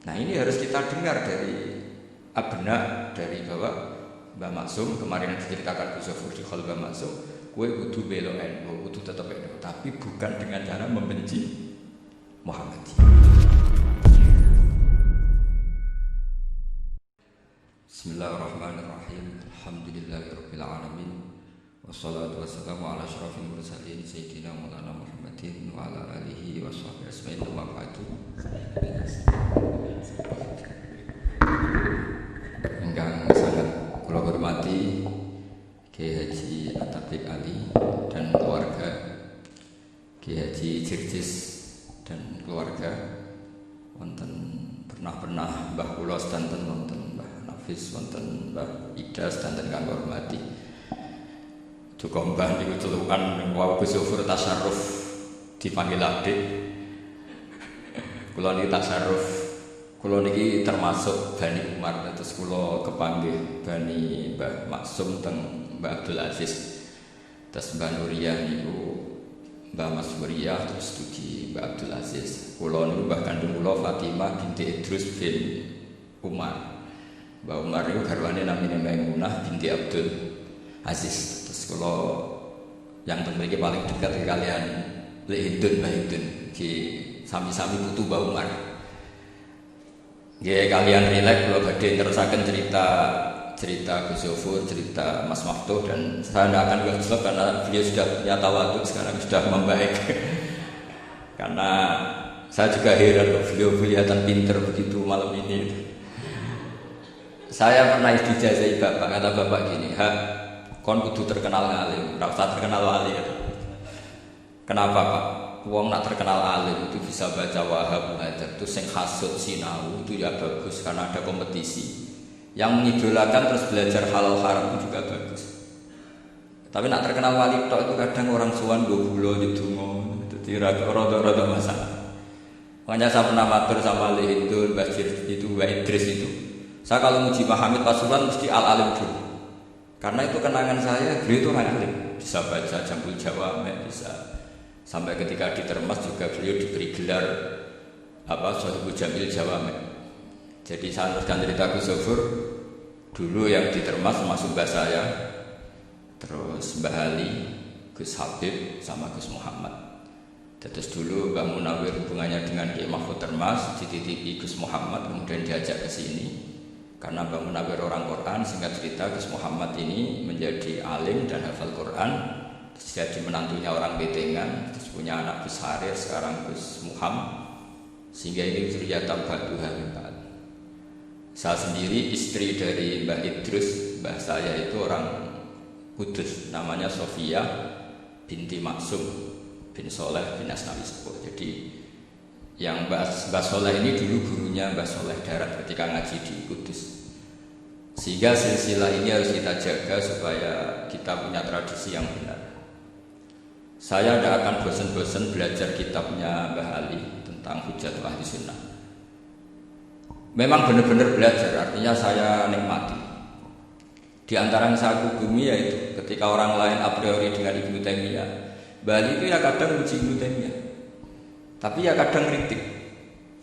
Nah ini harus kita dengar dari abna, dari Bapak Mbah Maksum kemarin yang diceritakan Gus Zofur di Khol Mbah Maksum, kue kudu belo NU, kudu tetap NU, tapi bukan dengan cara membenci Muhammadiyah. Bismillahirrahmanirrahim. Alhamdulillahirabbil alamin. Wassalatu wassalamu ala asyrafil mursalin sayyidina Maulana Muhammadin wa ala alihi washabbihi ajmain wa ba'du. Ingkang sangat kula hormati Kiai Haji Atabik Ali dan keluarga, Kiai Haji Jirjis dan keluarga, wonten pernah Mbah kula sedanten wonten Mbah Nafis, wonten Mbah Ida sedanten kang hormati. Duka mbah niku celukan wau Gus Zofur tasarruf dipanggil adik. Kula niki tasarruf, kula niki termasuk Bani Umar, terus kula kepanggih Bani Mbah Maksum teng Mbah Abdul Aziz. Terus Mbah Nuriyah niku Mbah Mas Nuriyah, terus dugi Mbah Abdul Aziz. Kula niku mbah kandung kula Fatimah binti Idrus bin Umar. Mbah Umar niku garwane namine Maimunah binti Abdul Aziz. Terus kalau yang memiliki paling dekat kalian Lehidun, Mbah Hidun, di sami-sami putu Mbah Umar. Ya kalian rileks kalau badhe nerusaken cerita Gus Zofur, cerita Mas Maftuh, dan saya tidak akan berjawab karena beliau sudah punya tawadhu, sekarang sudah membaik. Karena saya juga heran kok beliau kelihatan pinter begitu malam ini. Saya pernah dijazahi bapak, kata bapak gini, kon kudu terkenal alim, ora usah terkenal wali. Kenapa Pak? Wong nak terkenal alim itu bisa baca Wahab Muhadzab, itu sing hasud sinau itu ya bagus karena ada kompetisi. Yang mengidolakan terus belajar halal haram itu juga bagus. Tapi nak terkenal wali tok itu kadang orang suwan go bulo didonga, dadi rada masalah. Makanya saya pernah matur sama Lehidul, Bashir itu, Mbak Idris itu. Saya kalau muji Pak Hamid Pasuruan mesti al-alim dulu. Karena itu kenangan saya, beliau itu alim, bisa baca Jambul Jawame, bisa sampai ketika di Termas juga beliau diberi gelar Sohibul Jamil Jawame. Jadi saya teruskan cerita Gus Zofur dulu yang di Termas masuk mbah saya, terus Mbah Ali, Gus Habib sama Gus Muhammad. Terus dulu Mbah Munawir hubungannya dengan Kiai Mahfud Termas, dititipi Gus Muhammad, kemudian diajak ke sini. Karena Mbah Munawir orang Quran, singkat cerita Gus Muhammad ini menjadi alim dan hafal Quran, terus jadi menantunya orang Betengan, terus punya anak Gus Harir, sekarang Gus Muhammad, sehingga ini zuriyatan ba'duha. Saya sendiri istri dari Mbah Idrus, mbah saya itu orang Kudus, namanya Sofia binti Maksum bin Soleh bin Asnawi Sepuh. Jadi yang Mbah Soleh ini dulu gurunya Mbah Soleh Darat ketika ngaji di Kudus. Sehingga silsilah ini harus kita jaga supaya kita punya tradisi yang benar. Saya tidak akan bosan-bosan belajar kitabnya Mbah Ali tentang Hujatul Ahli Sunnah. Memang benar-benar belajar, artinya saya nikmati. Di antara yang saya kagumi yaitu ketika orang lain a priori dengan Ibnu Taimiyah, Mbah Ali itu ya kadang uji Ibnu Taimiyah, tapi ya kadang kritik.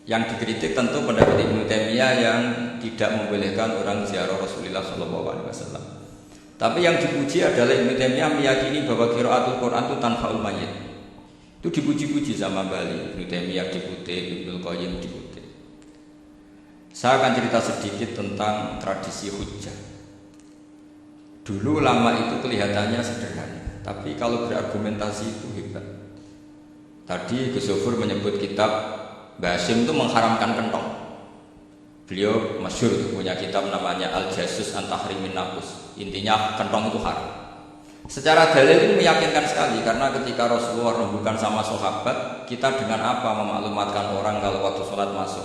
Yang dikritik tentu pendapat Ibnu Taimiyah yang tidak membolehkan orang ziarah Rasulullah SAW. Tapi yang dipuji adalah Ibnu Taimiyah meyakini bahwa qiraatul Quran itu tanfaul mayyit. Itu dipuji-puji sama Bali. Ibnu Taimiyah dikutip, Ibnu Qayyim dikutip. Saya akan cerita sedikit tentang tradisi hujjah. Dulu ulama itu kelihatannya sederhana, tapi kalau berargumentasi itu hebat. Tadi Gus Zofur menyebut kitab Mbah Hasyim itu mengharamkan kentong. Beliau masyhur punya kitab namanya Al-Jasus an Tahrimin Naqus. Intinya kentong itu haram. Secara dalil ini meyakinkan sekali karena ketika Rasulullah rembukan sama sahabat, kita dengan apa memaklumatkan orang kalau waktu sholat masuk?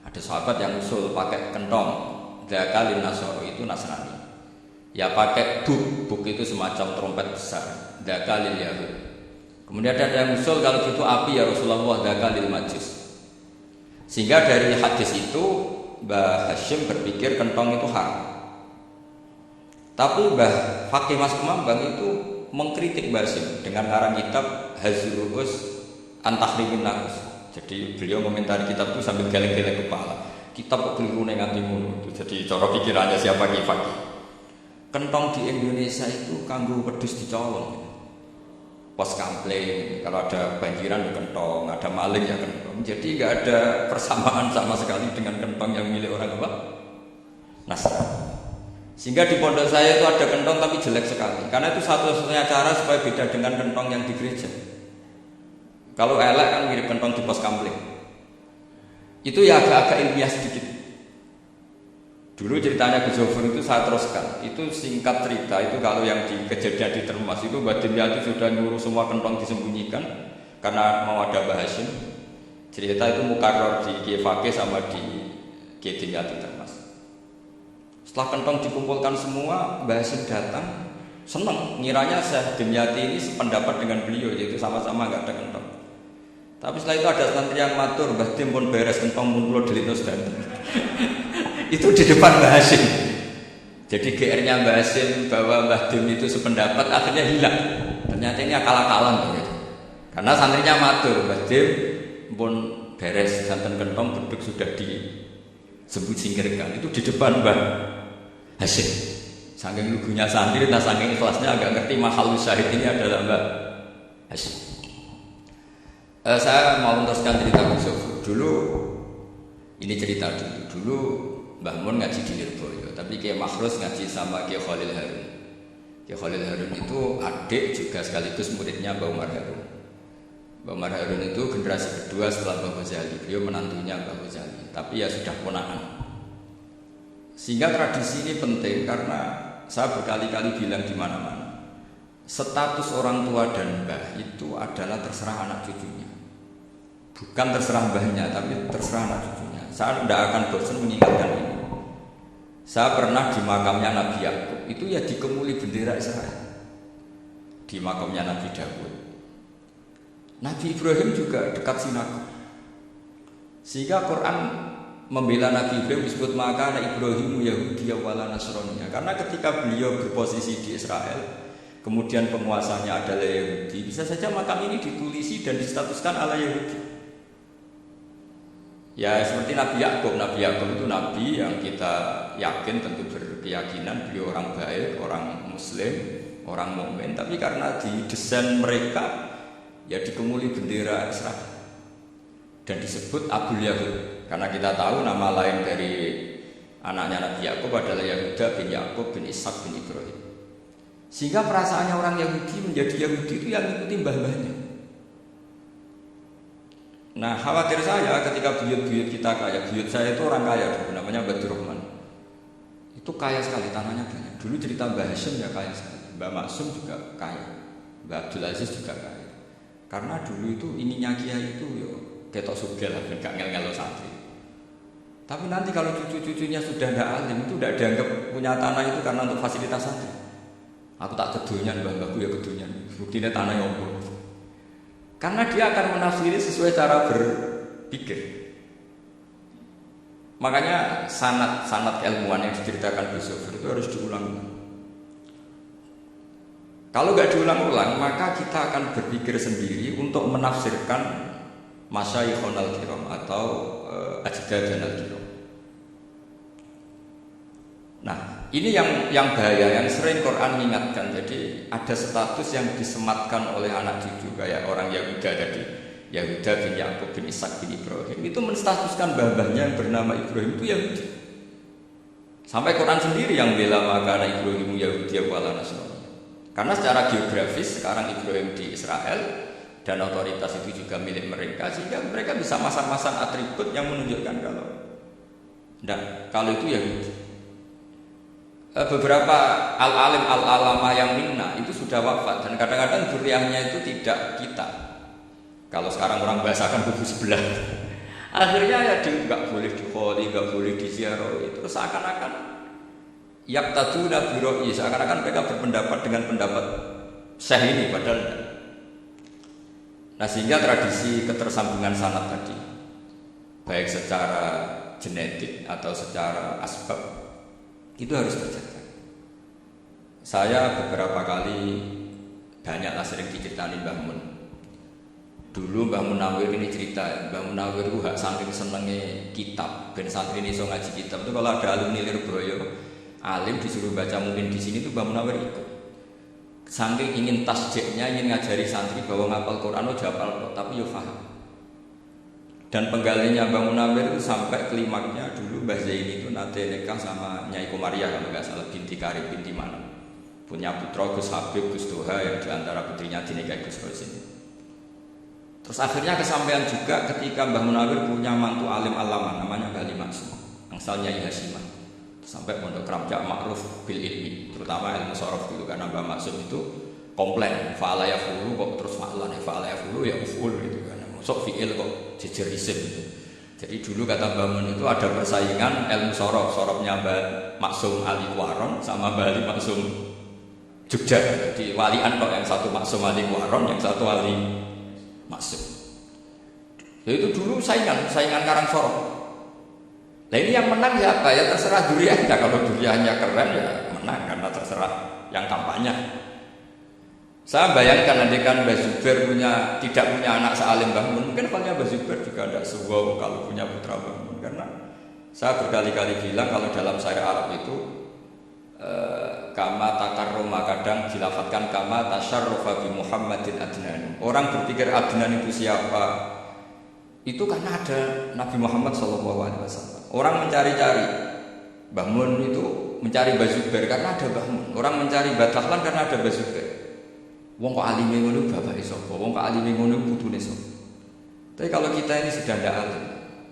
Ada sahabat yang usul pakai kentong, dakalin nasoro itu Nasrani. Ya pakai buk itu semacam trompet besar, dakalil Yahud. Kemudian ada yang usul kalau gitu api ya Rasulullah, dakalil Majus. Sehingga dari hadis itu Mbah Hasyim berpikir kentong itu haram. Tapi Mbah Fakih Mas Kumambang itu mengkritik Mbah Hasyim dengan ngarang kitab Hazurus an Tahrimin Naqus. Jadi beliau komentari kitab itu sambil geleng-geleng kepala. kitab kok keliru nganti ngono. Jadi cara pikirannya siapa Ki Fakih. Kentong di Indonesia itu kanggo wedhus dicolong. Pos kampleng, kalau ada banjiran ya kentong, ada maling ya kentong. Jadi nggak ada persamaan sama sekali dengan kentong yang milik orang apa? Nasrani. Sehingga di pondok saya itu ada kentong tapi jelek sekali. Karena itu satu-satunya cara supaya beda dengan kentong yang di gereja. Kalau elek kan mirip kentong di pos kampleng. Itu ya agak-agak ilmiah sedikit. Dulu ceritanya Gus Zofur itu saya teruskan. Itu singkat cerita, itu kalau yang di kejadian di Termas itu Mbak Dimyati sudah nyuruh semua kentong disembunyikan karena mau ada Mbah Hasyim. Cerita itu mukarrar di Kiai Fakih sama di Kiai Dimyati Termas. Setelah kentong dikumpulkan semua, Mbah Hasyim datang, senang, ngiranya Syekh Dimyati ini sependapat dengan beliau, yaitu sama-sama nggak ada kentong. Tapi setelah itu ada santri yang matur, Mbah Dim pun beres kentong pun kula delitno sedanten. Itu di depan Mbah Hasyim. Jadi GR-nya Mbah Hasyim bahwa Mbah Dim itu sependapat akhirnya hilang. Ternyata ini akal-akalan gitu. Karena santrinya matur, Mbah Dim pun beres santen kentong beduk sudah disebut singkirkan. Itu di depan Mbah Hasyim. Saking lugunya santri, nah saking ikhlasnya agak ngerti mahalus syahid ini adalah Mbah Hasyim. Saya mau meneruskan cerita Gus Zofur. Dulu ini cerita dulu Mbah Mun ngaji di Lirboyo, tapi Kiai Makhrus ngaji sama Kiai Khalil Harun. Kiai Khalil Harun itu adik juga sekaligus muridnya Mbah Umar Harun. Mbah Umar Harun itu generasi kedua setelah Mbah Ghazali. Beliau menantunya Mbah Ghazali, tapi ya sudah ponakan. Sehingga tradisi ini penting karena saya berkali-kali bilang di mana-mana, status orang tua dan mbah itu adalah terserah anak cucunya. Bukan terserah mbahnya, tapi terserah anak cucunya. Saya tidak akan bosan mengingatkan ini. Saya pernah di makamnya Nabi Yakub, itu ya dikemuli bendera Israel. Di makamnya Nabi Daud. Nabi Ibrahim juga dekat sinagog. Sehingga Quran membela Nabi Ibrahim disebut maka Ibrahim Yahudi wala Nasrani. Karena ketika beliau berposisi di Israel, kemudian penguasanya adalah Yahudi, bisa saja makam ini ditulisi dan distatuskan ala Yahudi. Ya seperti Nabi Yakub. Nabi Yakub itu nabi yang kita yakin tentu berkeyakinan beliau orang baik, orang muslim, orang mukmin, tapi karena di desain mereka ya dikemuli bendera Israel dan disebut Abul Yahud. Karena kita tahu nama lain dari anaknya Nabi Yakub adalah Yahuda bin Yakub bin Ishak bin Ibrahim. Sehingga perasaannya orang Yahudi menjadi Yahudi itu yang mengikuti mbah-mbahnya. Nah khawatir saya ketika buyut-buyut kita kaya, buyut saya itu orang kaya dulu, namanya Badur Rahman. Itu kaya sekali, tanahnya banyak. Dulu cerita Mbah Hasyim ya kaya sekali, Mbah Maksum juga kaya, Mbah Abdul Aziz juga kaya. Karena dulu itu ininya kiai itu yo ketok sugih lah, gak ngel-ngelo santri. Tapi nanti kalau cucu-cucunya sudah tidak alim, itu tidak dianggap punya tanah itu karena untuk fasilitas santri. Aku tak kedonyan, mbah-mbahku ya kedonyan. Buktinya tanah yang ompong. Karena dia akan menafsiri sesuai cara berpikir. Makanya sanad keilmuan yang diceritakan Gus Zofur itu harus diulang. Kalau nggak diulang-ulang, maka kita akan berpikir sendiri untuk menafsirkan Masyayikhun al-Kiram atau Ajdadan al-Kiram. Nah, ini yang bahaya, yang sering Quran mengingatkan. Jadi ada status yang disematkan oleh anak cucu kayak orang Yahuda tadi, Yahuda bin Yakub bin Ishak bin Ibrahim. Itu menstatuskan mbah-mbahnya yang bernama Ibrahim itu Yahudi. Sampai Quran sendiri yang bela maka Ibrahim Yahudi wala Nasrani. Karena secara geografis sekarang Ibrahim di Israel dan otoritas itu juga milik mereka, sehingga mereka bisa masang-masang atribut yang menunjukkan kalau itu Yahudi. Beberapa al-alim al-alama yang minna itu sudah wafat dan kadang-kadang duriahnya itu tidak kita. Kalau sekarang orang bahasakan kubu sebelah. Akhirnya ya nggak boleh dikholi, nggak boleh diziarahi. Terus seakan-akan yaktaduna biroi, seakan-akan mereka berpendapat dengan pendapat syekh ini padahal tidak. Nah sehingga tradisi ketersambungan sanad tadi, baik secara genetik atau secara asbab, itu harus terjaga. Saya beberapa kali banyaklah sering diceritain Mbah Mun. Dulu Mbah Munawir ini cerita, Mbah Munawir itu hak santri senenge kitab, ben santri ini so ngaji kitab. Itu kalau ada alumni Lirboyo, alim disuruh baca mungkin di sini tuh Mbah Munawir ikut. Santri ingin tasjeknya, ingin ngajari santri bahwa ngapal Quran itu hafal kok, tapi yo paham. Dan penggalinya Mbah Munawir itu sampai klimaknya dulu Mbah Zaini itu nanti nikah sama Nyai Komariah kalau nggak salah binti Karib binti Manam. Punya putra Gus Habib, Gus Doha yang diantara putrinya dinikahi Gus Rosin. Terus akhirnya kesampaian juga ketika Mbah Munawir punya mantu alim alama namanya Mbah Ali Maksum, angsalnya Nyai Hasimah. Sampai pondok Kramjak makruf bil ilmi, terutama ilmu sorof dulu karena Mbah Maksum itu komplain fa'ala yafulu kok terus fa'lan fa'ala yafulu ya uful gitu kan. Masuk fi'il kok jejer isim gitu. Jadi dulu kata Mbah Mun itu ada persaingan ilmu sorof, sorofnya Mbah Maksum Ali Waron sama Mbah Ali Maksum Jogja. Jadi walian kok yang satu Maksum Ali Waron, yang satu Ali Maksum. Ya itu dulu saingan karang sorok. Nah ini yang menang siapa? Ya terserah duriannya. Kalau duriannya keren ya menang karena terserah yang kampanye. Saya bayangkan nanti kan Mbah Zubair tidak punya anak sealim Mbah Mun. Mungkin halnya Mbah Zubair juga tidak sewow kalau punya putra Mbah Mun. Karena saya berkali-kali bilang kalau dalam syair Arab itu kama takarruma kadang dilafatkan kama tasyarrufa bi Muhammadin Adnan. Orang berpikir Adnan itu siapa? Itu karena ada Nabi Muhammad SAW. Orang mencari-cari Mbah Mun itu mencari Mbah Zubair karena ada Mbah Mun. Orang mencari Mbah Dahlan karena ada Mbah Zubair. Wong kok alime ngono bapake sapa? Wong kok alime ngono putune sapa? Tapi kalau kita ini sudah tidak alim,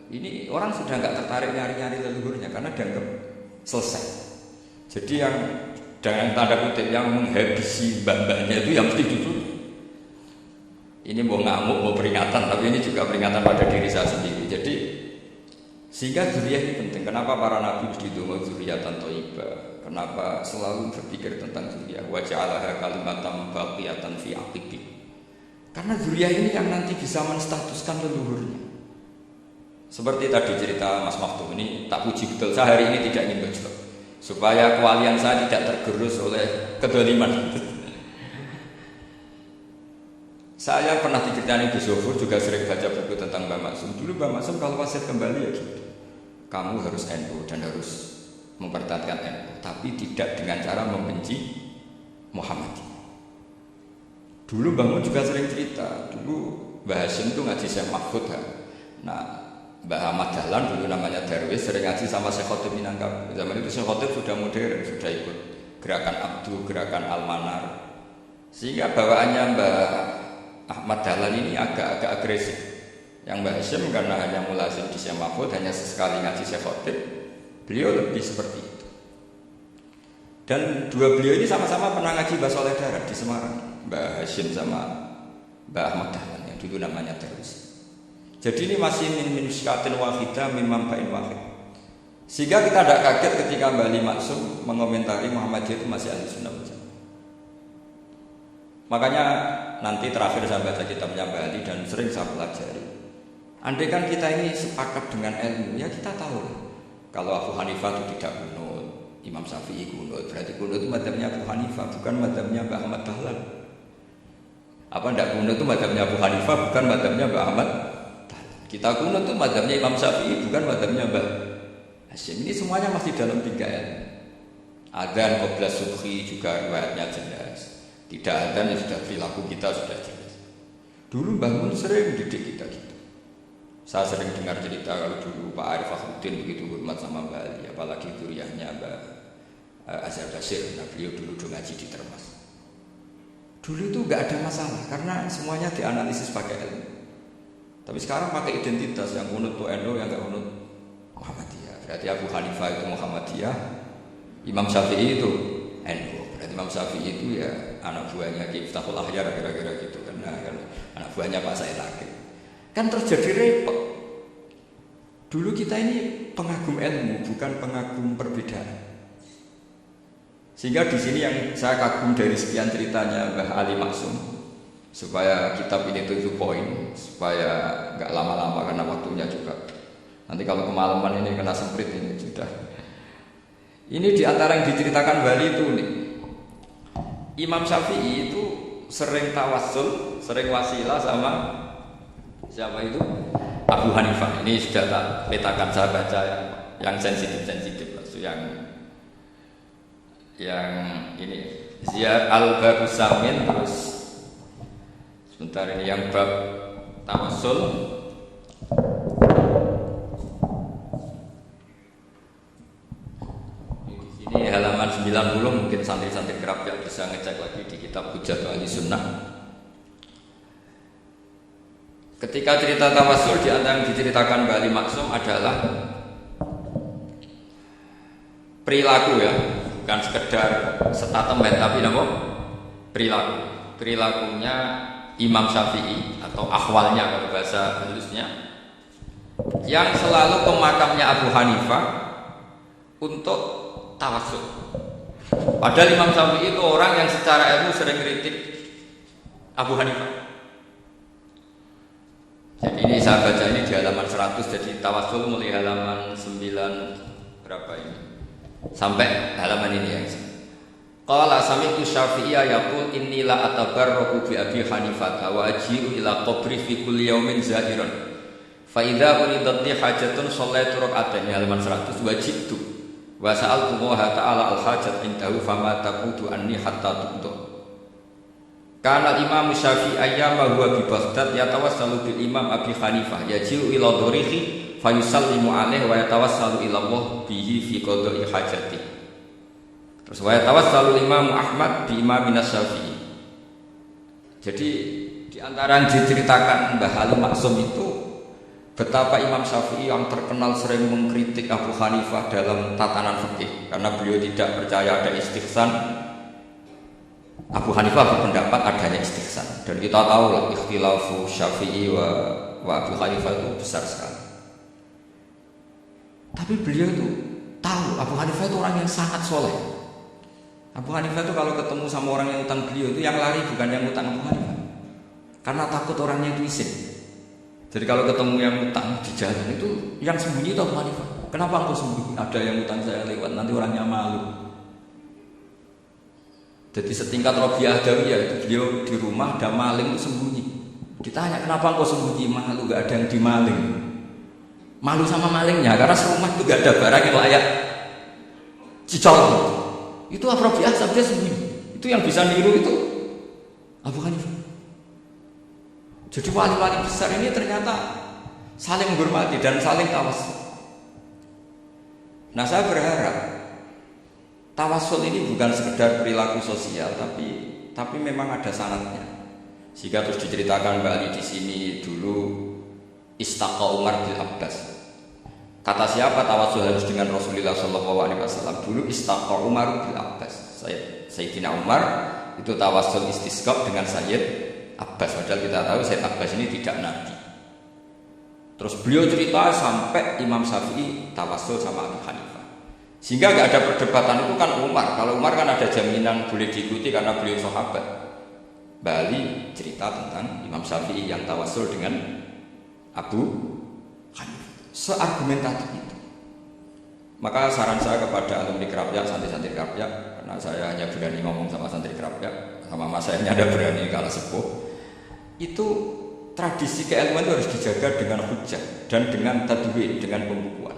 ini orang sudah nggak tertarik nyari-nyari leluhurnya karena dianggap selesai. Jadi yang dengan tanda kutip yang menghabisi mbah-mbahnya itu yang mesti dulu. Ini mau ngamuk, mau peringatan, tapi ini juga peringatan pada diri saya sendiri. Jadi sehingga dzurriyyah ini penting. Kenapa para nabi mesti donga dzurriyyatan thayyibah? Kenapa selalu berpikir tentang dzurriyyah? Wa ja'alaha kalimatan baqiyatan fi aqibi. Karena dzurriyyah ini yang nanti bisa menstatuskan leluhurnya. Seperti tadi cerita Mas Maktum ini tak puji betul. Saya hari ini tidak ingin bejlok supaya kewalian saya tidak tergerus oleh kedoliman. Saya pernah diceritain Gus Zofur juga sering baca buku tentang Mbah Maksum. Dulu Mbah Maksum kalau wasiat kembali ya gitu. Kamu harus NU dan harus mempertahankan NU, tapi tidak dengan cara membenci Muhammadiyah. Dulu Mbah Mun juga sering cerita. Dulu Mbah Hasyim itu ngaji Syekh Mahfud kan. Nah, Mbah Ahmad Dahlan dulu namanya Darwis sering ngaji sama Syekh Khotib Minangkabau. Zaman itu Syekh Khotib sudah modern, sudah ikut gerakan Abdu, gerakan Al-Manar. Sehingga bawaannya Mbah Ahmad Dahlan ini agak-agak agresif. Yang Mbah Hasyim karena hanya mulazim di Syekh Mahfud, hanya sesekali ngaji Syekh Khotib, beliau lebih seperti itu. Dan dua beliau ini sama-sama pernah ngaji Mbah Soleh Darat di Semarang, Mbah Hasyim sama Mbah Ahmad Dahlan yang dulu namanya Darwis. Jadi ini masih min syikatin wahidah min mampain wahid. Sehingga kita tidak kaget ketika Mbah Ali Maksum mengomentari Muhammadiyah itu masih ahli sunnah wal jamaah. Makanya nanti terakhir saya baca kitabnya Mbah Ali dan sering saya pelajari. Andai kan kita ini sepakat dengan ilmu, ya kita tahu kalau Abu Hanifah itu tidak kunut, Imam Syafi'i kunut, berarti kunut itu madzhabnya Abu Hanifah, bukan madzhabnya Mbah Ahmad Dahlan. Apa tidak kunut itu madzhabnya Abu Hanifah, bukan madzhabnya Mbah Ahmad. Kita kunut itu madzhabnya Imam Syafi'i, bukan madzhabnya Mbah Hasyim. Ini semuanya masih dalam 3 ilmu. Adzan qabla subhi juga riwayatnya jelas. Tidak adzan ya sudah perilaku kita sudah jelas. Dulu Mbah Mun sering didik kita gitu. Saya sering dengar cerita kalau dulu Pak Arif Fakhruddin begitu hormat sama Mbah Ali, apalagi duriahnya Mbah Azhar Basir. Nah, beliau dulu ngaji di Termas. Dulu itu nggak ada masalah karena semuanya dianalisis pakai ilmu. Tapi sekarang pakai identitas yang kunut itu NU, yang nggak kunut Muhammadiyah. Berarti Abu Hanifah itu Muhammadiyah, Imam Syafi'i itu NU. Berarti Imam Syafi'i itu ya anak buahnya Ki Miftahul Ahyar kira-kira gitu kan. Nah, anak buahnya Pak Said Akil. Kan terjadi repot. Dulu kita ini pengagum ilmu, bukan pengagum perbedaan. Sehingga di sini yang saya kagum dari sekian ceritanya Mbah Ali Maksum. Supaya kitab ini 7 poin, supaya nggak lama-lama karena waktunya juga. Nanti kalau kemalaman ini kena semprit ini sudah. Ini diantara yang diceritakan Bali itu nih. Imam Syafi'i itu sering tawassul, sering wasilah sama Siapa itu? Abu Hanifah. Ini sudah tak petakan, saya baca yang sensitif, yang ini Ziyad al-Bab Samin, terus sebentar ini yang bab tawassul. Ini halaman 90, mungkin santri-santri kerap ya bisa ngecek lagi di kitab Hujjat Ahli Sunnah. Ketika cerita tawassul, di antara yang diceritakan Mbak Ali Maksum adalah perilaku ya, bukan sekedar statement tapi apa? Perilakunya Imam Syafi'i atau akhwalnya kalau bahasa halusnya, yang selalu ke makamnya Abu Hanifah untuk tawassul. Padahal Imam Syafi'i itu orang yang secara ilmu sering kritik Abu Hanifah. Jadi ini saya baca ini di halaman 100, jadi tawassul mulai halaman 9 berapa ini sampai halaman ini ya. Qala sami'tu Syafi'iyya yaqul inni la atabarraku bi Abi Hanifah wa aji'u ila qabri fi kulli yawmin zahiran. Fa idza uridat li hajatun shallaitu rak'atain, halaman 100, wajibtu wa sa'altu Allah ta'ala al-hajat indahu fama taqutu anni hatta tuqtu. Kana Imam Syafi'i ayyama huwa bi Baghdad yatawassalu bil Imam Abi Hanifah yaji'u ila dhurihi fayusallimu alaihi wa yatawassalu ila Allah bihi fi qada'i hajati. Terus wa yatawassalu Imam Ahmad bi Imam Syafi'i. Jadi di antara yang diceritakan Mbah Ali Maksum itu betapa Imam Syafi'i yang terkenal sering mengkritik Abu Hanifah dalam tatanan fikih karena beliau tidak percaya ada istihsan. Abu Hanifah berpendapat adanya istihsan, dan kita tahu lah ikhtilafu Syafi'i wa Abu Hanifah itu besar sekali. Tapi beliau itu tahu Abu Hanifah itu orang yang sangat soleh. Abu Hanifah itu kalau ketemu sama orang yang utang beliau itu yang lari bukan yang utang Abu Hanifah, karena takut orangnya itu isin. Jadi kalau ketemu yang utang di jalan itu yang sembunyi itu Abu Hanifah. Kenapa engkau sembunyi? Ada yang utang saya lewat, nanti orangnya malu. Jadi setingkat Robiah Adawiyah itu beliau di rumah ada maling itu sembunyi. Ditanya kenapa engkau sembunyi? Malu, gak ada yang dimaling. Malu sama malingnya karena serumah itu gak ada barang yang layak dicol. Itu Robiah Adawiyah sembunyi. Itu yang bisa niru itu Abu Hanifah. Jadi wali-wali besar ini ternyata saling menghormati dan saling tawassul. Nah saya berharap tawassul ini bukan sekedar perilaku sosial, tapi memang ada sanadnya. Jika terus diceritakan Mbak Ali di sini dulu istaqa Umar bil Abbas. Kata siapa tawassul harus dengan Rasulullah SAW? Dulu istaqa Umar bil Abbas. Sayyidina Umar itu tawassul istisqa dengan Sayyid Abbas. Padahal kita tahu Sayyid Abbas ini tidak nabi. Terus beliau cerita sampai Imam Syafi'i tawassul sama Abu Hanifah. Sehingga gak ada perdebatan itu kan Umar. Kalau Umar kan ada jaminan boleh diikuti karena beliau sahabat. Bali cerita tentang Imam Syafi'i yang tawassul dengan Abu Hanifah. Seargumentatif itu. Maka saran saya kepada alumni Kerapia, santri-santri Kerapia, karena saya hanya berani ngomong sama santri Kerapia, sama mas saya ada berani kalah sepuh. Itu tradisi keilmuan itu harus dijaga dengan hujjah dan dengan tadwin, dengan pembukuan.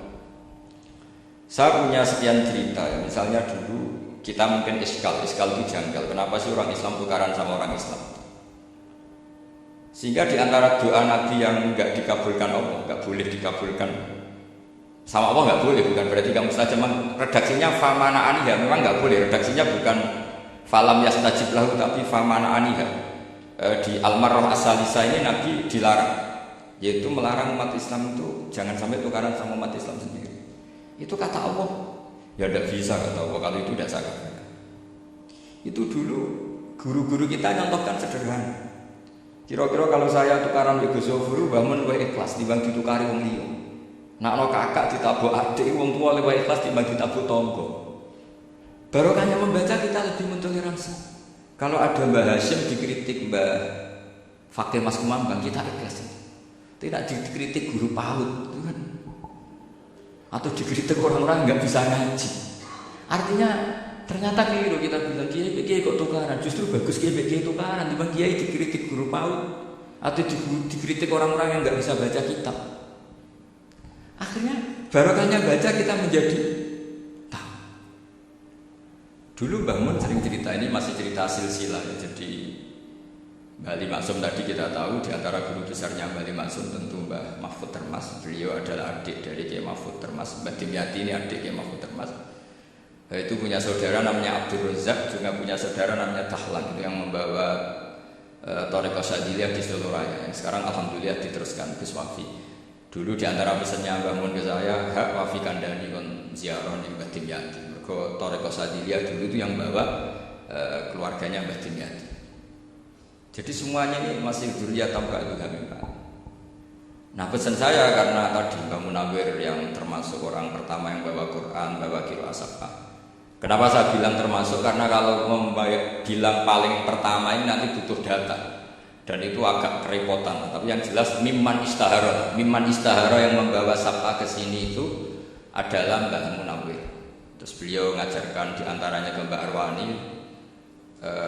Saya punya sekian cerita ya. Misalnya dulu kita mungkin iskal itu janggal. Kenapa sih orang Islam tukaran sama orang Islam? Sehingga di antara doa Nabi yang enggak dikabulkan Allah, enggak boleh dikabulkan sama Allah, enggak boleh, bukan berarti kamu saja. Redaksinya famana aniha, memang enggak boleh. Redaksinya bukan falam yastajib lahu tapi famana aniha. Di Al-Marrah As-Salisa ini Nabi dilarang, yaitu melarang umat Islam itu jangan sampai tukaran sama umat Islam sendiri. Itu kata Allah, ya tidak bisa kata Allah, kalau itu tidak saya katakan. Itu dulu guru-guru kita nyontohkan sederhana. Kira-kira kalau saya tukaran di Gus Zofuru, bangun wa ikhlas timbang ditukari wong liya. Nak no kakak ditabuk adik, wong tua wa ikhlas timbang ditabuk tonggo. Barokahnya membaca kita lebih mentoleransi. Kalau ada Mbah Hashim dikritik Mbah Fakih Mas Kumambang, kita ikhlas. Tidak dikritik guru PAUD, itu kan? Atau dikritik orang-orang nggak bisa ngaji. Artinya ternyata keliru kita bilang kiai kok tukaran. Justru bagus kiai tukaran. Tiba kiai dikritik guru PAUD. atau dikritik orang-orang yang nggak bisa baca kitab. Akhirnya barokahnya baca kita menjadi tahu. Dulu Mbah Mun sering cerita, ini masih cerita silsilah ya. Jadi Mbah Ali Maksum tadi kita tahu di antara guru besarnya Mbah Ali Maksum tentu Mbah Mahfud Termas. Beliau adalah adik dari Kiai Mahfud Termas. Mbah Dimyati ini adik Kiai Mahfud Termas. Itu punya saudara namanya Abdul Razak, juga punya saudara namanya Dahlan, itu yang membawa Thariqah Syadziliyah di Solo Raya, yang sekarang alhamdulillah diteruskan Gus Wafi. Dulu di antara pesannya Mbah Mun ke saya, hak Wafi kandani kon ziarah ning Mbah Dimyati. Mergo Thariqah Syadziliyah dulu itu yang bawa keluarganya Mbah Dimyati. Jadi semuanya ini masih dzurriyyah tambah itu kami Pak. Nah pesan saya karena tadi Mbah Munawir yang termasuk orang pertama yang bawa Quran, bawa Qiraah Sab'ah. Kenapa saya bilang termasuk? Karena kalau bilang paling pertama ini nanti butuh data dan itu agak kerepotan. Tapi yang jelas mimman istahara yang membawa Sab'ah ke sini itu adalah Mbah Munawir. Terus beliau ngajarkan diantaranya ke Mbak Arwani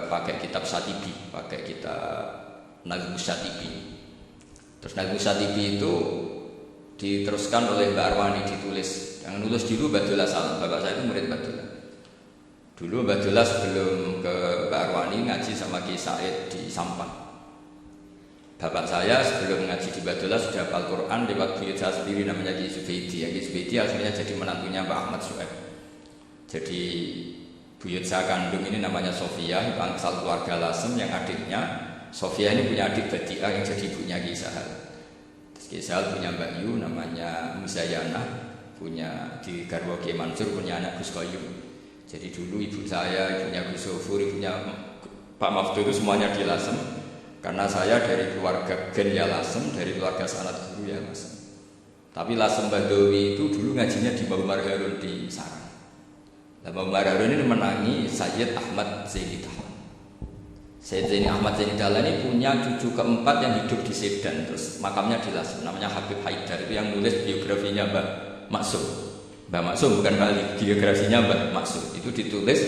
pakai kitab Satibi, pakai kitab Nazmus Satibi. Terus Nazmus Satibi itu diteruskan oleh Mbak Arwani, ditulis. Yang nulis dulu Badullah Salam, bapak saya itu murid Badullah. Dulu Badullah sebelum ke Mbak Arwani ngaji sama Ki Said di Sampang. Bapak saya sebelum ngaji di Badullah sudah hafal Quran lewat buyut saya sendiri namanya Ki Zubaidi. Ki Zubaidi akhirnya jadi menantunya Mbak Ahmad Syuaib. Jadi buyut saya kandung ini namanya Sofia, bangsal keluarga Lasem, yang adiknya Sofia ini punya adik Badiah yang jadi ibunya Ki Sahal. Ki Sahal punya Mbak Yu namanya Muzayana, punya di Garwo Ki Mansur punya anak Gus Koyum. Jadi dulu ibu saya, ibunya Gus Sofur, ibunya Pak Maftu itu semuanya di Lasem. Karena saya dari keluarga Gen ya Lasem, dari keluarga Sanad Guru ya Lasem. Tapi Lasem Bandowi itu dulu ngajinya di Mbah Umar Harun di Sarang. Mbah Umar Harun ini menangi Sayyid Ahmad Zaini Dahlan. Sayyid Zaini Ahmad Zaini Dahlan ini punya cucu keempat yang hidup di Sedan, terus makamnya di Lasem, namanya Habib Haidar, itu yang nulis biografinya Mbah Maksum. Mbah Maksum bukan Bali, biografinya Mbah Maksum itu ditulis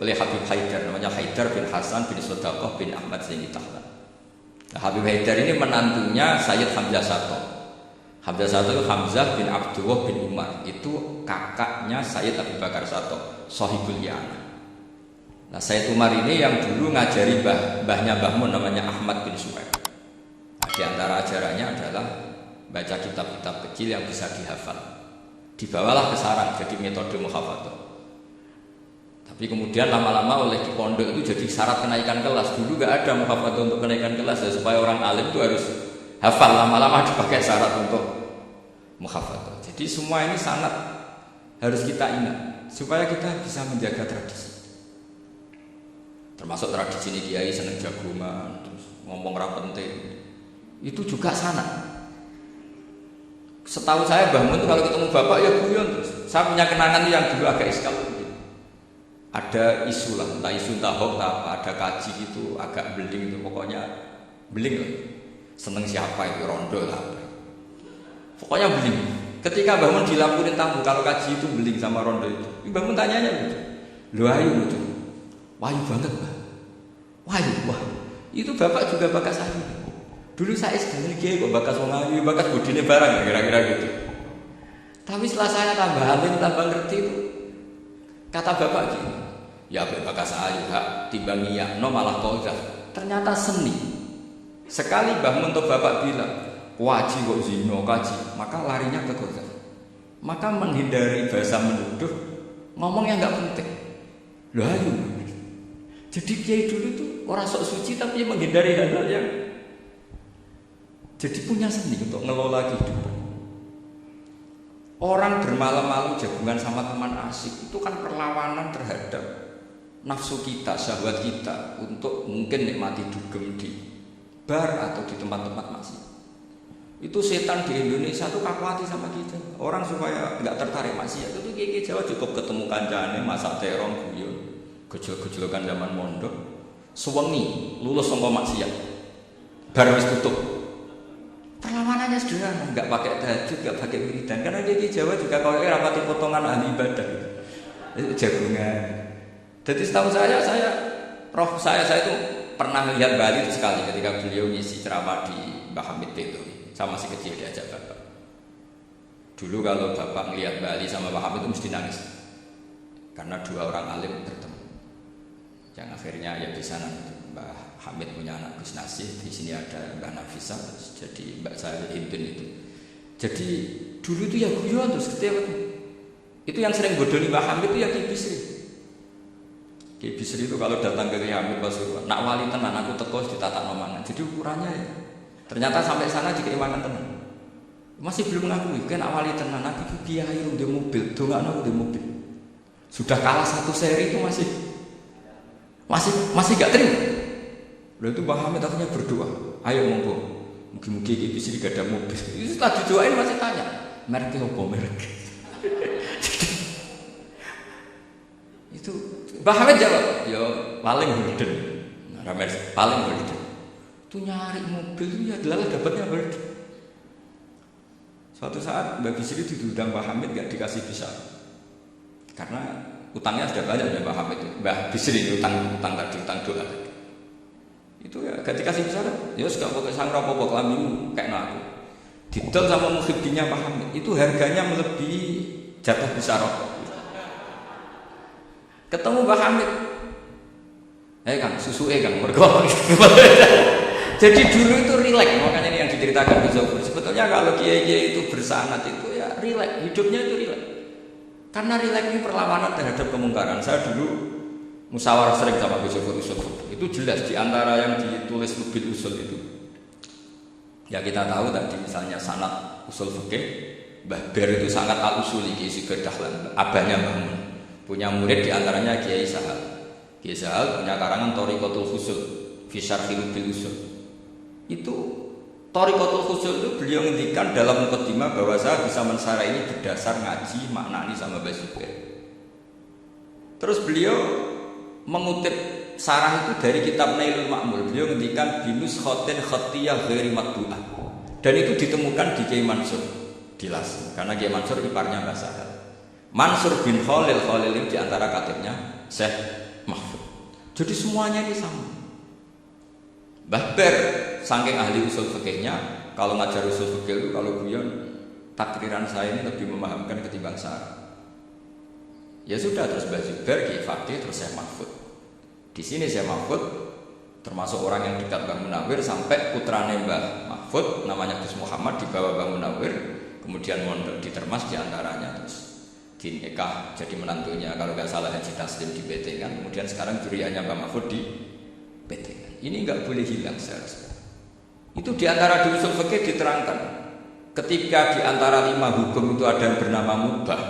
oleh Habib Haidar, namanya Haidar bin Hasan bin Sodaqah bin Ahmad Zaini Dahlan. Nah, Habib Haidar ini menantunya Sayyid Hamzah Sato. Hamzah Sato itu Hamzah bin Abdullah bin Umar, itu kakaknya Sayyid Abu Bakar Sato, Sohibul Yana. Nah Sayyid Umar ini yang dulu ngajari mbahnya Mbah Mun namanya Ahmad bin Suhaib. Nah, di antara ajarannya adalah baca kitab-kitab kecil yang bisa dihafal. Dibawalah ke sarang jadi metode muhafadzah. Tapi kemudian lama-lama oleh di pondok itu jadi syarat kenaikan kelas. Dulu gak ada muhafadzah untuk kenaikan kelas ya, supaya orang alim itu harus hafal, lama-lama dipakai syarat untuk muhafadzah. Jadi semua ini sangat harus kita ingat supaya kita bisa menjaga tradisi. Termasuk tradisi ini kiai seneng jagungan, terus ngomong ra penting. Itu juga sanad. Setahu saya Mbah Mun kalau ketemu bapak ya guyon terus. Saya punya kenangan yang dulu agak iskal. Ada isu lah, entah isu entah hoax apa, ada kaji itu agak beling itu, pokoknya beling lah. Seneng siapa itu rondo lah. Pokoknya beling. Ketika Mbah Mun dilaporin tamu kalau kaji itu beling sama rondo itu. Mbah Mun tanyanya gitu. Lho ayu gitu. Wahyu banget Mbah. Wahyu. Itu bapak juga bakas ayu. Dulu saya sekali lagi kok bakas wong ayu, bakas budine barang kira-kira gitu. Tapi setelah saya tambah alim, tambah ngerti itu, kata bapak gini, ya bakas ayu hak timbang no malah qaudah. Ternyata seni. Sekali Mbah Mun bapak bilang, "Waji kok zina kaji," maka larinya ke qaudah. Maka menghindari bahasa menuduh, ngomong yang enggak penting. Lho ayu. Jadi kiai dulu tuh orang sok suci tapi menghindari hal-hal yang jadi punya seni untuk ngelola kehidupan. Orang bermalam-malam jagungan sama teman asik itu kan perlawanan terhadap nafsu kita, syahwat kita untuk mungkin nikmati dugem di bar atau di tempat-tempat maksiat. Itu setan di Indonesia tuh kakuati sama kita. Orang supaya nggak tertarik maksiat itu kiai Jawa cukup ketemu kancane masak terong guyon, gejol-gejolokan zaman mondok, suwengi lulus saka maksiat. Bar wis tutup. Perlawanannya sederhana, nggak pakai tahajud, nggak pakai wiridan. Karena di Jawa juga kalau rapati potongan ahli ibadah, itu jagungan. Jadi setahu saya, prof saya itu pernah melihat Bali itu sekali ketika beliau ngisi ceramah di Mbah Hamid itu. Saya masih kecil diajak bapak. Dulu kalau bapak ngelihat Bali sama Mbah Hamid itu mesti nangis. Karena dua orang alim bertemu. Yang akhirnya ya di sana Mbah Hamid punya anak Gus Nasih, di sini ada Mbah Nafisa, jadi Mbak saya Hindun itu. Jadi dulu itu ya guyon terus ketika itu yang sering bodoni Mbah Hamid itu ya Ki Bisri. Ki Bisri itu kalau datang ke Ki Hamid Pasuruan, nak wali tenan aku teko ditata nomangan. Jadi ukurannya ya. Ternyata sampai sana juga imangan tenan. Masih belum mengakui kan awali tenan aku itu kiai di mobil, dongakno di mobil. Sudah kalah satu seri itu masih gak terima. Lalu itu Mbah Hamid akhirnya berdoa, ayo monggo, mungkin-mungkin Ki Bisri gak ada mobil. Itu setelah didoain masih tanya, mereknya apa merek? Itu Mbah Hamid jawab, ya paling golden, paling golden. Itu nyari mobil itu ya adalah dapatnya golden. Suatu saat Mbah Bisri diundang Mbah Hamid gak dikasih visa, karena utangnya sudah banyak ya Mbah Hamid. Mbah Bisri utang tadi, utang doa tadi. Itu ya gak dikasih visa kan? Ya sudah pakai sang rapopo kelambimu kayak aku. Didol sama mukhibinnya Mbah Hamid, itu harganya melebihi jatah bisa rokok. Ketemu Mbah Hamid, Kang, susu Kang, mergo. Jadi dulu itu rileks, makanya ini yang diceritakan Gus Zofur. Sebetulnya kalau kiai-kiai itu bersanad itu ya rileks, hidupnya itu rileks. Karena rileks ini perlawanan terhadap kemungkaran. Saya dulu musyawarah sering sama Gus Zofur usul. Itu jelas di antara yang ditulis Lubil Usul itu. Ya kita tahu tadi misalnya sanad usul fikih, Mbah Ber itu sangat al-usuli Kiai Sugeng Dahlan, abahnya Mbah Mun. Punya murid diantaranya Kiai Sahal. Kiai Sahal punya karangan Thariqatul Husul fi Syarhi Lubil Usul. Itu Thariqatul Husul itu beliau ngendikan dalam mukadimah bahwa saya bisa mensyarah ini berdasar ngaji maknani sama Mbah Zubair. Terus beliau mengutip sarah itu dari kitab Nailul Ma'mul. Beliau ngendikan binus khotin khatiyah ghairi matbu'ah. Dan itu ditemukan di Kiai Mansur di Lasim. Karena Kiai Mansur iparnya Mbah Sahal. Mansur bin Khalil itu diantara katibnya Syekh Mahfud. Jadi semuanya ini sama. Mbah Ber saking ahli usul fikihnya, kalau ngajar usul fikih itu kalau guyon takriran saya ini lebih memahamkan ketimbang sarah. Ya sudah, terus Mbah Zubair, Kiai Fakih, terus Syekh Mahfud. Di sini Syekh Mahfud termasuk orang yang dekat Mbah Munawir, sampai putrane Mbah Mahfud namanya Gus Muhammad dibawa Mbah Munawir, kemudian mondok di Termas diantaranya, terus di nikah jadi menantunya kalau nggak salah Haji Taslim di Betengan, kemudian sekarang juriannya Mbah Mahfud di Betengan. Ini nggak boleh hilang seharusnya. Itu diantara di usul fikih diterangkan, ketika diantara 5 hukum itu ada yang bernama mubah.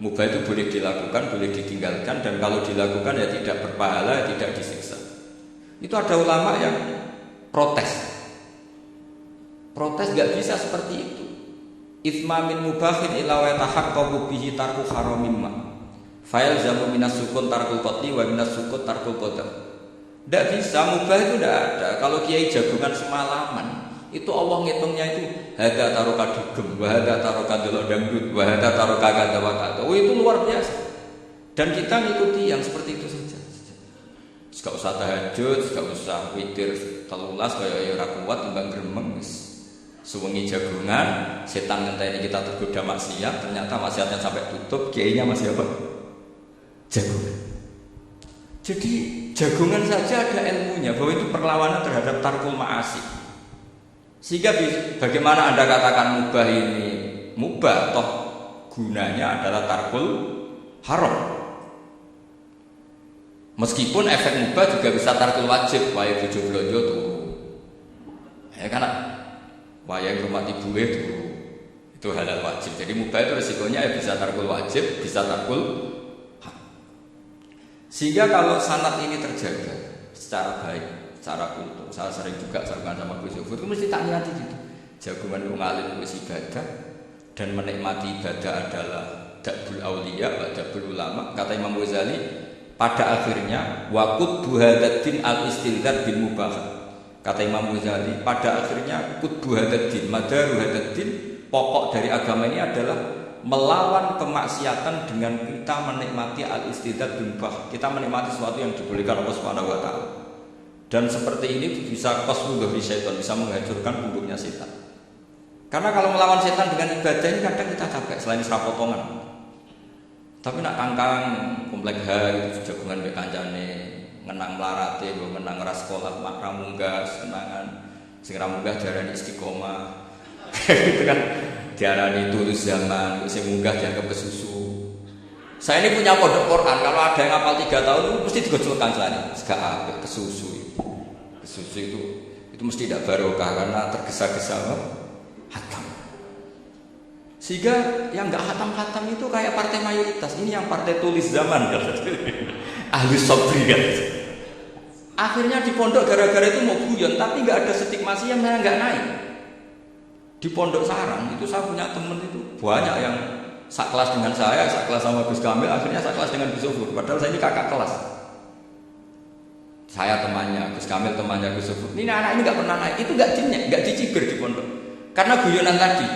Mubah itu boleh dilakukan, boleh ditinggalkan, dan kalau dilakukan ya tidak berpahala, tidak disiksa. Itu ada ulama yang protes. Protes nggak bisa seperti itu. Itsma min mubahin ila wa tahaqqaqu bihi tarku haramim ma. Fa'il zamu minas sukun tarkul qatli wa minas sukut tarkul qadar. Tidak bisa, mubah itu tidak ada. Kalau kiai jagungan semalaman, itu Allah ngitungnya itu hada taroka dugem, wahada taroka delok dangdut, wahada taroka kata wakata. Oh itu luar biasa. Dan kita ngikuti yang seperti itu saja. Gak usah tahajud, gak usah witir telulas kaya ora kuat timbang gremeng. Suwengi jagungan, setan ngenteni kita tergoda maksiat, ternyata maksiatnya sampai tutup, kiainya masih apa? Jagungan. Jadi jagungan saja ada ilmunya bahwa itu perlawanan terhadap tarkul ma'asi. Sehingga bagaimana Anda katakan mubah ini mubah, toh gunanya adalah tarkul haram. Meskipun efek mubah juga bisa tarkul wajib, waya bojo blonjo tuh. Ya kan? Waya rumah ibu itu halal wajib. Jadi mubah itu resikonya ya bisa tarkul wajib, bisa tarkul haram. Sehingga kalau sanad ini terjaga secara baik, secara kultur, saya sering juga sarungan sama Gus Zofur, itu mesti tak niati gitu. Jagungan ngalim wis ibadah, dan menikmati ibadah adalah dabul auliya wa dabul ulama. Kata Imam Ghazali, pada akhirnya waqud buhadatin al-istilzar bil mubah. Kata Imam Ghazali, pada akhirnya qutbu hadatin, madaru hadatin, pokok dari agama ini adalah melawan kemaksiatan dengan kita menikmati al-istidad bin bah. Kita menikmati sesuatu yang dibolehkan Allah Subhanahu wa taala. Dan seperti ini bisa qaswu dhahri syaitan, bisa menghancurkan punggungnya setan. Karena kalau melawan setan dengan ibadah ini kadang kita capek selain serapotongan. Tapi nak kangkang komplek itu jagungan mbek kancane, ngenang melarate, ngenang ras sekolah mak ramunggah, senangan sing ramunggah diarani istiqomah. Gitu kan diarani tulus zaman, sing munggah dianggap kesusu. Saya ini punya pondok Quran, kalau ada yang hafal 3 tahun itu mesti digojolkan saya. Segak apik kesusu. Kesusu itu mesti tidak barokah karena tergesa-gesa hatam. Sehingga yang nggak hatam-hatam itu kayak partai mayoritas. Ini yang partai tulis zaman kan. Ahli sobri kan. Akhirnya di pondok gara-gara itu mau guyon, tapi nggak ada stigmasi yang saya nggak naik. Di pondok sarang itu saya punya temen itu banyak yang sekelas dengan saya, sekelas sama Gus Kamil, akhirnya sekelas dengan Gus Sufur. Padahal saya ini kakak kelas. Saya temannya, Gus Kamil temannya Gus Sufur. Ini anak ini nggak pernah naik, itu nggak dinyek, nggak dicibir di pondok. Karena guyonan tadi.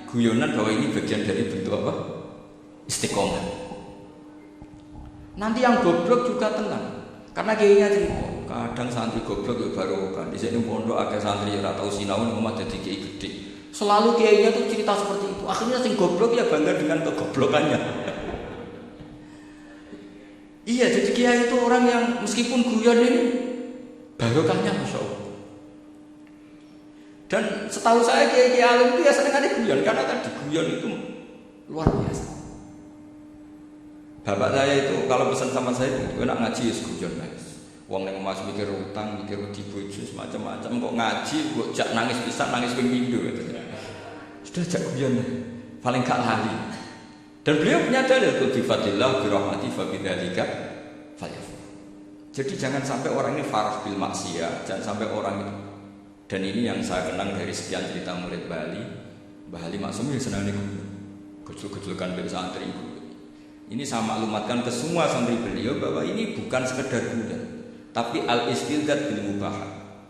Guyonan bahwa ini bagian dari bentuk apa? Istiqomah. Nanti yang goblok juga tenang. Karena kayaknya cerita, kadang santri goblok ya baru kan. Di sini pondok agak santri ya tahu sinau rumah jadi kiai gede. Selalu kiainya tuh cerita seperti itu. Akhirnya sing goblok ya bangga dengan kegoblokannya. Iya, jadi kiai itu orang yang meskipun guyon ini barokahnya masya Allah. Dan setahu saya kiai alim itu ya senengannya guyon karena tadi guyon itu luar biasa. Bapak saya itu kalau pesan sama saya itu enak ngaji ya guyon guys. Wong yang mas mikir utang, mikir dibojo macam-macam kok ngaji kok jak nangis pisan nangis ping pindho gitu. Sudah jak guyon paling gak lali. Dan beliau punya dalil tuh bifadillah birahmati fabidzalika falyafrah. Jadi jangan sampai orang ini farah bil maksiyah, jangan sampai orang itu. Dan ini yang saya kenang dari sekian cerita murid Bali. Mbah Ali Maksum yang senang nih gejol-gejolkan dari santri. Ini saya maklumatkan ke semua santri beliau bahwa ini bukan sekedar guyon, tapi al-istildad bil mubah.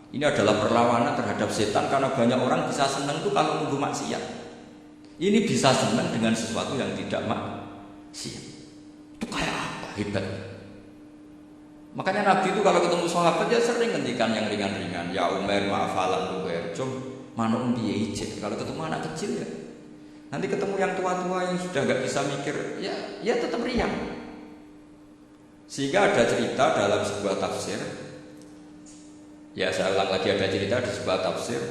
Ini adalah perlawanan terhadap setan karena banyak orang bisa senang itu kalau nunggu maksiat. Ini bisa senang dengan sesuatu yang tidak maksiat. Itu kayak apa? Hebat. Makanya Nabi itu kalau ketemu sahabat ya sering ngendikan yang ringan-ringan. Ya Umar ma'afalan luwer. Manuk piye ijek. Kalau ketemu anak kecil ya. Nanti ketemu yang tua-tua yang sudah nggak bisa mikir, ya tetap riang. Sehingga ada cerita dalam sebuah tafsir. Ya saya ulang lagi, ada cerita di sebuah tafsir.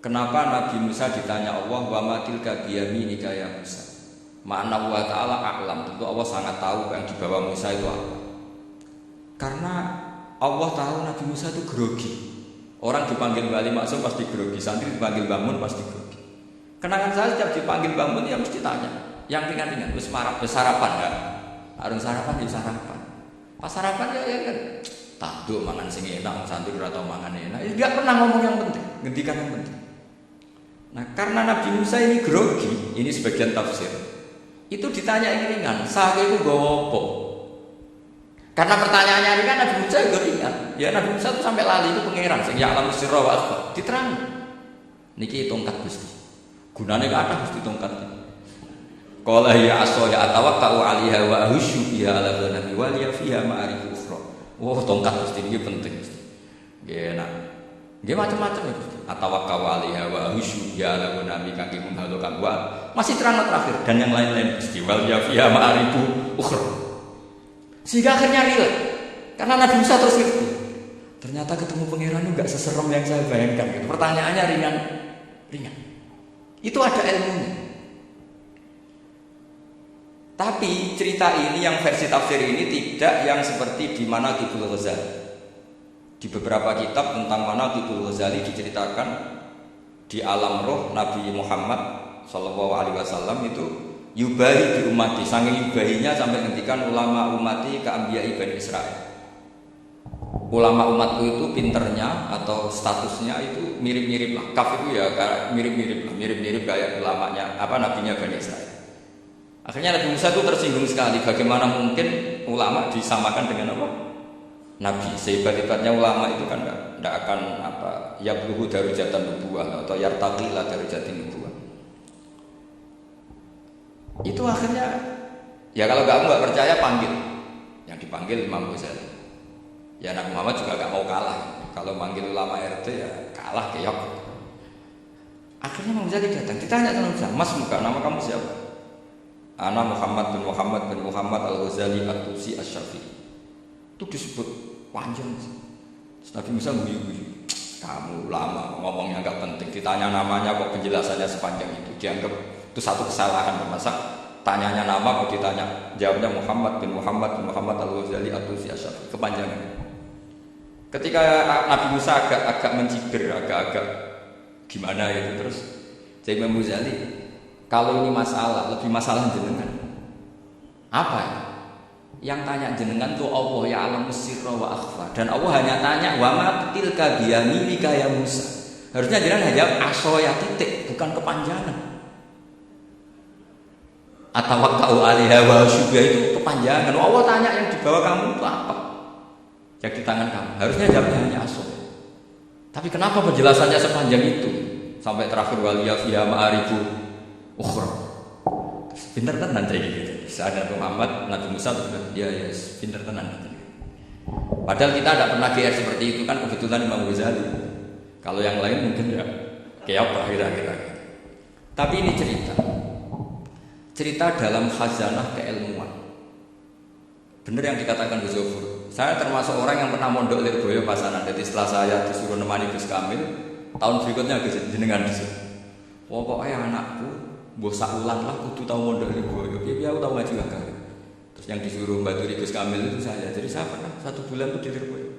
Kenapa Nabi Musa ditanya Allah wa ma tilka biyaminika ya Musa? Ma'ana wa ta'ala a'lam. Tentu Allah sangat tahu yang di bawah Musa itu apa. Karena Allah tahu Nabi Musa itu grogi. Orang dipanggil Wali Maksum pasti grogi, santri dipanggil bangun pasti grogi. Kenangan saya setiap dipanggil bangun ya mesti tanya, yang ringan-ringan, wis sarapan enggak? Harus sarapan ya sarapan. Pas sarapan ya kan taduk mangan sing enak, santri ora tau mangan enak. Ya enggak pernah ngomong yang penting, ngendikan yang penting. Nah, karena Nabi Musa ini grogi, ini sebagian tafsir. Itu ditanya yang ringan, saking itu nggawa apa? Karena pertanyaannya ini kan Nabi Musa juga ringan. Ya Nabi Musa itu sampai lali itu pangeran sing ya'lamu sirra wa akhfa. Diterang. Niki tongkat Gusti. Gunane kathah Gusti tongkat. Qala ya asya atawakkau 'alaiha wa ahusyu biha 'ala ghanabi wa liya fiha ma'arif ukhra. Wah, tongkat Gusti ini penting. Nggih enak. Nggih macam-macam ya Gusti. Atawakkau 'alaiha wa ahusyu biha 'ala ghanabi kangge menghalokan wa. Masih terang terakhir dan yang lain-lain Gusti wa liya fiha ma'arif ukhra. Sehingga akhirnya relate. Karena Nabi Musa terus ngerti. Ternyata ketemu pangeran itu gak seserem yang saya bayangkan gitu. Pertanyaannya ringan. Itu ada ilmunya. Tapi cerita ini yang versi tafsir ini tidak yang seperti di Manaqibul Ghazali. Di beberapa kitab tentang Manaqibul Ghazali diceritakan di alam roh Nabi Muhammad SAW itu yubahi di umati, saking yubahinya sampai ngendikan ulama umati ke anbiya'i Bani Israil. Ulama umatku itu pinternya atau statusnya itu mirip-mirip lah. Kaf itu ya mirip-mirip kayak ulamanya nabinya Bani Israil. Akhirnya Nabi Musa itu tersinggung sekali. Bagaimana mungkin ulama disamakan dengan apa? Nabi. Sehebat-hebatnya ulama itu kan tidak akan yabluhu darajatan nubuwah atau yartaqi la darajatin nubuwah. Itu akhirnya ya kalau kamu nggak percaya panggil. Yang dipanggil Imam Ghazali. Ya Nabi Muhammad juga gak mau kalah. Kalau manggil ulama RT ya kalah keok. Akhirnya Imam Ghazali datang, ditanya sama Ghazali, Mas muka nama kamu siapa? Ana Muhammad bin Muhammad Al-Ghazali At-Tusi Asy-Syafi'i. Itu disebut panjang. Nabi Musa guyu-guyu. Kamu ulama ngomongnya nggak penting, ditanya namanya kok penjelasannya sepanjang itu, dianggap itu satu kesalahan. Masa tanyanya nama kok ditanya, jawabnya Muhammad bin Muhammad Al-Ghazali At-Tusi Asy-Syafi'i, kepanjangan. Ketika Nabi Musa agak mencibir, agak gimana gitu, terus jadi Imam Ghazali, kalau ini masalah, lebih masalah jenengan. Apa ya? Yang tanya jenengan tuh Allah ya alam sirra wa akhfa, dan Allah hanya tanya wa ma tilka biyaminika ya Musa. Harusnya jenengan hanya asoya titik, bukan kepanjangan. Atawakkau 'alaiha wa syubha itu kepanjangan. Allah tanya yang di bawah kamu itu apa? Yang di tangan kamu. Harusnya jawabnya hanya asoya. Tapi kenapa penjelasannya sepanjang itu? Sampai terakhir waliya fiha ma'arifu ukhra. Pinter tenan kayak gitu. Saat Nabi Muhammad, Nabi Musa itu bilang, ya pinter tenan. Padahal kita tidak pernah GR seperti itu kan, kebetulan Imam Ghazali. Kalau yang lain mungkin ya kayak apa kira-kira. Tapi ini cerita dalam khazanah keilmuan. Benar yang dikatakan Gus Zofur. Saya termasuk orang yang pernah mondok Lirboyo Pasanan. Jadi setelah saya disuruh nemani Gus Kamil, tahun berikutnya Gus jenengan disuruh. Pokoknya anakku bosak ulang lah, kudu tahu mondok Lirboyo. Dia aku tahu ngaji agak. Terus yang disuruh Mbak Gus Kamil itu saya. Jadi saya pernah 1 bulan itu di Lirboyo.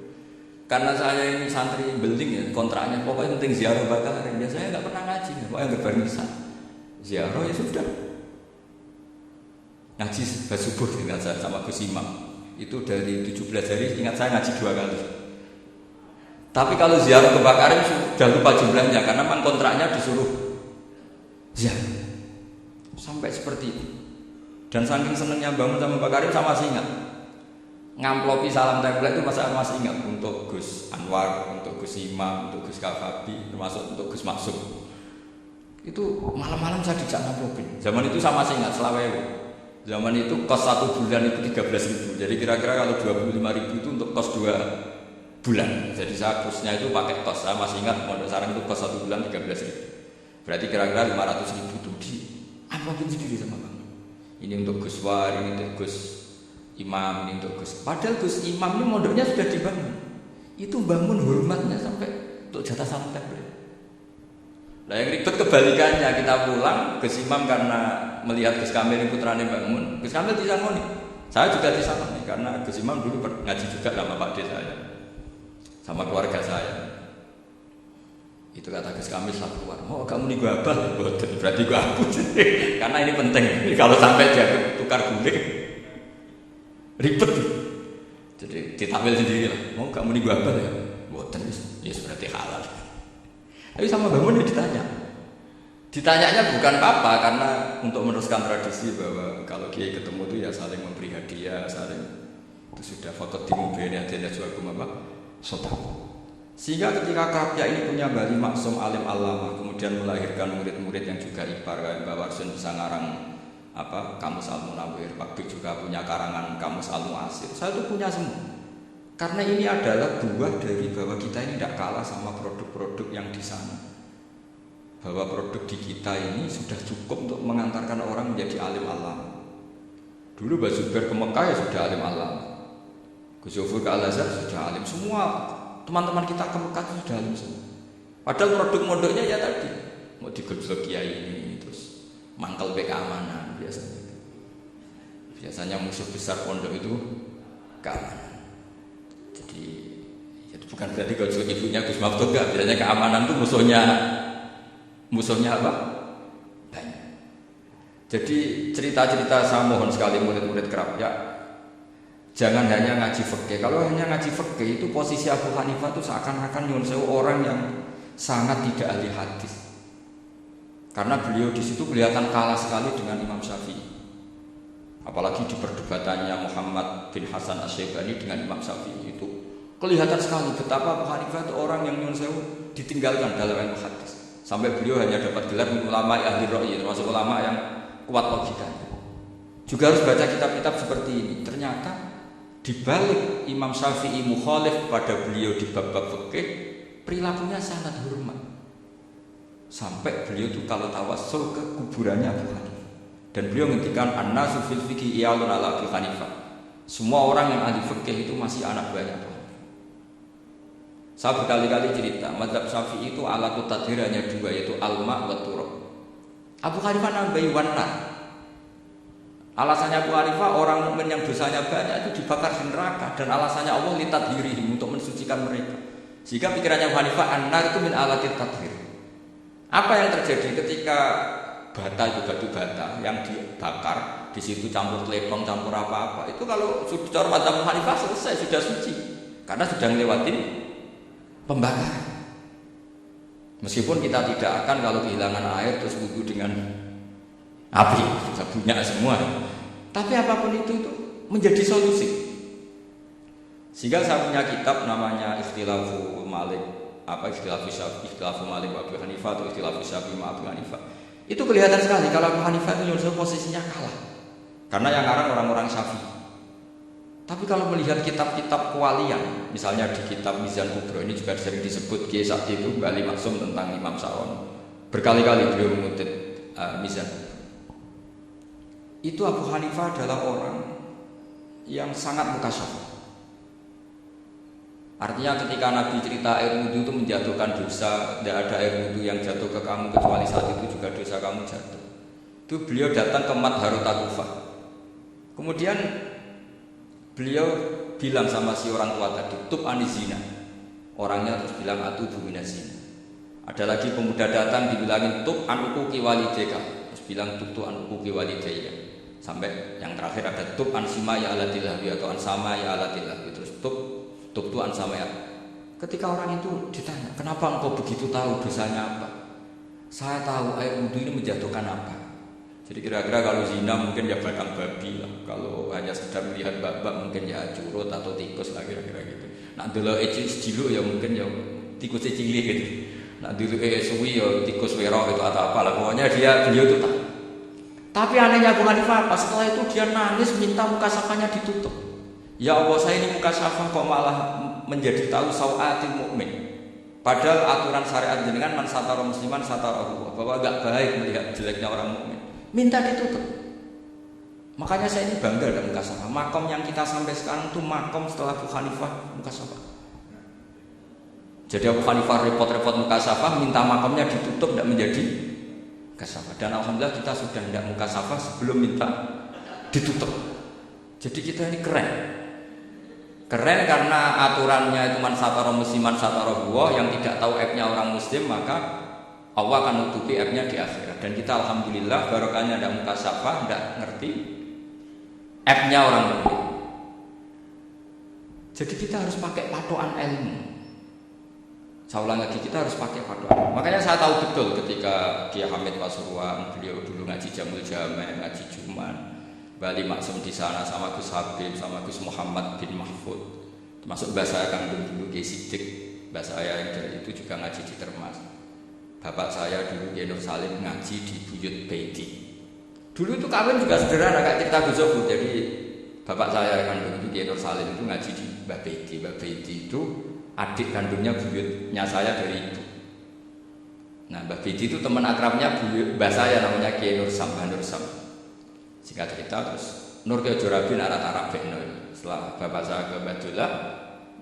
Karena saya ini santri beling ya, kontraknya pokoknya penting ziarah bakaran. Ya saya nggak pernah ngaji, pokoknya nggak bermisa. Ziarah ya sudah. Ngaji subuh ingat saya sama Gus Imam. Itu dari 17 hari ingat saya ngaji 2 kali. Tapi kalau ziarah ke Bakarim sudah lupa jumlahnya karena memang kontraknya disuruh ziarah. Sampai seperti itu. Dan saking senengnya bangun sama Bakarim saya masih ingat. Ngamplopi salam tempel itu masih ingat untuk Gus Anwar, untuk Gus Imam, untuk Gus Kafabi, termasuk untuk Gus Maksum. Itu malam-malam saya dijak ngamplopin. Zaman itu saya masih ingat Selawewu. Zaman itu kos 1 bulan itu 13.000. Jadi kira-kira kalau 25.000 itu untuk kos 2 bulan. Jadi saya kosnya itu pakai kos. Saya masih ingat Pondok Sarang itu kos 1 bulan 13.000. Berarti kira-kira 500.000 itu di amplopin sendiri sama Bang. Ini untuk Gus War, ini untuk Gus Imam, ini untuk Gus. Padahal Gus Imam ini mondoknya sudah dibangun. Itu bangun hormatnya sampai untuk jatah salam tempel. Nah yang ribet kebalikannya, kita pulang Gus Imam karena melihat Gus Kamil putrane bangun, Gus Kamil disangoni. Saya juga disangoni karena Gus Imam dulu ngaji juga sama Pak D saya, sama keluarga saya. Itu kata Gus Kamil saat keluar, oh kamu nih gua abal, berarti gua hapus. Karena ini penting, kalau sampai dia tukar guling, ribet. Jadi ditampil sendiri lah, mau kamu nih gua abal ya, boten, ya berarti halal. Tapi sama bangun dia ditanyanya bukan apa karena untuk meneruskan tradisi bahwa kalau kiai ketemu itu ya saling memberi hadiah, saling itu sudah foto di mobil dan jual apa sotak. Sehingga ketika Krapya ini punya Bali Maksum alim alama, kemudian melahirkan murid-murid yang juga ibar, kayak Mbak Warsun bisa ngarang apa Kamus Al-Munawwir, Pak Bik juga punya karangan Kamus Al-Mu'asir. Saya itu punya semua. Karena ini adalah buah dari bahwa kita ini tidak kalah sama produk-produk yang di sana. Bahwa produk di kita ini sudah cukup untuk mengantarkan orang menjadi alim alam. Dulu Mbak Zubair ke Mekah ya sudah alim alam. Gus Zofur ke Al-Azhar sudah alim. Semua teman-teman kita ke Mekah sudah alim semua. Padahal produk modoknya ya tadi mau digojlok kiai ini terus mangkel keamanan biasanya. Biasanya musuh besar pondok itu keamanan. Jadi itu bukan berarti kalau ibunya Gus Maftun enggak, biasanya keamanan itu musuhnya apa? Banyak. Jadi cerita-cerita saya mohon sekali murid-murid kerap ya, jangan hanya ngaji fikih. Kalau hanya ngaji fikih itu posisi Abu Hanifah itu seakan-akan nyuwun sewu orang yang sangat tidak ahli hadis. Karena beliau di situ kelihatan kalah sekali dengan Imam Syafi'i. Apalagi di perdebatannya Muhammad bin Hasan Asy-Syaibani dengan Imam Syafi'i itu kelihatan sekali betapa Abu Hanifah itu orang yang nyuwun sewu ditinggalkan dalam ilmu hadis. Sampai beliau hanya dapat gelar ulama ahli ra'yi, termasuk ulama yang kuat logikanya. Juga harus baca kitab-kitab seperti ini. Ternyata Di balik Imam Syafi'i mukhalif pada beliau di bab-bab fikih, perilakunya sangat hormat. Sampai beliau itu kalau tawassul ke kuburannya Abu Hanifah. Dan beliau ngendikan an-nasu fil fiqhi iyalun ala Abu Hanifah. Semua orang yang ahli fikih itu masih anak banyak. Saya berkali-kali cerita, mazhab Syafi'i itu alat tadhir hanya dua, yaitu alma wa turab. Abu Hanifah nambahi wanar. Alasannya Abu Hanifah orang mukmin yang dosanya banyak itu dibakar di neraka, dan alasannya Allah litadhirihim, untuk mensucikan mereka. Sehingga pikirannya Abu Hanifah an-nar itu min alatit tadhir. Apa yang terjadi ketika bata itu batu bata yang dibakar, di situ campur telepon, campur apa-apa, itu kalau sudah mazhab Abu Hanifah selesai, sudah suci, karena sudah ngelewatin pembakaran. Meskipun kita tidak akan kalau kehilangan air terus wudu dengan api, sudah punya semua. Tapi apapun itu menjadi solusi. Sehingga saya punya kitab namanya Ikhtilafu Malik, Ikhtilafu Malik Abu Hanifah atau Ikhtilafu Syafi'i Abu Hanifah. Itu kelihatan sekali kalau Abu Hanifah itu posisinya kalah, karena yang ngarang orang-orang Syafi'i. Tapi kalau melihat kitab-kitab kewalian, misalnya di kitab Mizan Kubro, ini juga sering disebut Kiai Sakti itu Bali Maksum tentang Imam Sa'ron. Berkali-kali beliau mengutip Mizan Kubro. Itu Abu Hanifah adalah orang yang sangat mukasyafah. Artinya ketika Nabi cerita air wudhu itu menjatuhkan dosa, tidak ada air wudhu yang jatuh ke kamu kecuali saat itu juga dosa kamu jatuh. Itu beliau datang ke Madharut Kufah. Kemudian beliau bilang sama si orang tua tadi, tub anizina. Orangnya terus bilang atubu minazina. Ada lagi pemuda datang dibilangin tub anukuki walideka. Terus bilang tub tu anukuki walidaya. Sampai yang terakhir ada tub ansima ya alatillah atau ansama ya alatillah. Terus tub tu ansama ya. Ketika orang itu ditanya, kenapa engkau begitu tahu dosanya apa? Saya tahu air wudhu ini menjatuhkan apa. Jadi kira-kira kalau zina mungkin ya batang babi lah. Kalau hanya sekedar melihat bab-bab mungkin ya curut atau tikus lah kira-kira gitu. Nak dulu cilik ya mungkin ya tikus cilik gitu. Nak dulu suwi ya tikus werok itu atau apa lah. Pokoknya beliau itu tahu. Tapi anehnya Abu Hanifah apa? Setelah itu dia nangis minta mukasafahnya ditutup. Ya Allah, saya ini mukasafah kok malah menjadi tahu sawatil mukmin. Padahal aturan syariat jenengan man satara musliman satarahu, bahwa enggak baik melihat jeleknya orang mukmin. Minta ditutup. Makanya saya ini bangga dengan mukasafah. Makom yang kita sampai sekarang itu makom setelah Abu Hanifah mukasafah. Jadi Abu Hanifah repot-repot mukasafah, minta makomnya ditutup, tidak menjadi mukasafah. Dan alhamdulillah kita sudah tidak mukasafah sebelum minta ditutup. Jadi kita ini keren. Keren karena aturannya itu man satara musliman satara huwa, yang tidak tahu aibnya orang muslim maka Allah akan nutupi aibnya di akhirat. Dan kita alhamdulillah barokahnya ada mukasafah, tidak ngerti aibnya orang mukmin. Jadi kita harus pakai patokan ilmu. Saya ulang lagi, kita harus pakai patokan. Makanya saya tahu betul ketika Kiai Hamid Pasuruan, beliau dulu ngaji Jamul Jame, ngaji Juman, Bali Maksum di sana sama Gus Habib, sama Gus Muhammad bin Mahfud. Termasuk mbak saya kandung dulu Kiai Sidik, mbak saya yang dari itu juga ngaji di Termas. Bapak saya dulu Kiai Nur Salim ngaji di Buyut Baiti. Dulu itu kawin juga sederhana kayak cerita Gus Sofu. Jadi bapak saya kandung itu Kiai Nur Salim itu ngaji di Mbak Baiti. Mbak Baiti itu adik kandungnya buyutnya saya dari ibu. Nah Mbak Baiti itu teman akrabnya mbak saya namanya Kiai Nur Sam, Mbak Nur Sam. Singkat cerita terus Nur Kiai Jorabi arah-arah Bekno. Setelah bapak saya ke Badullah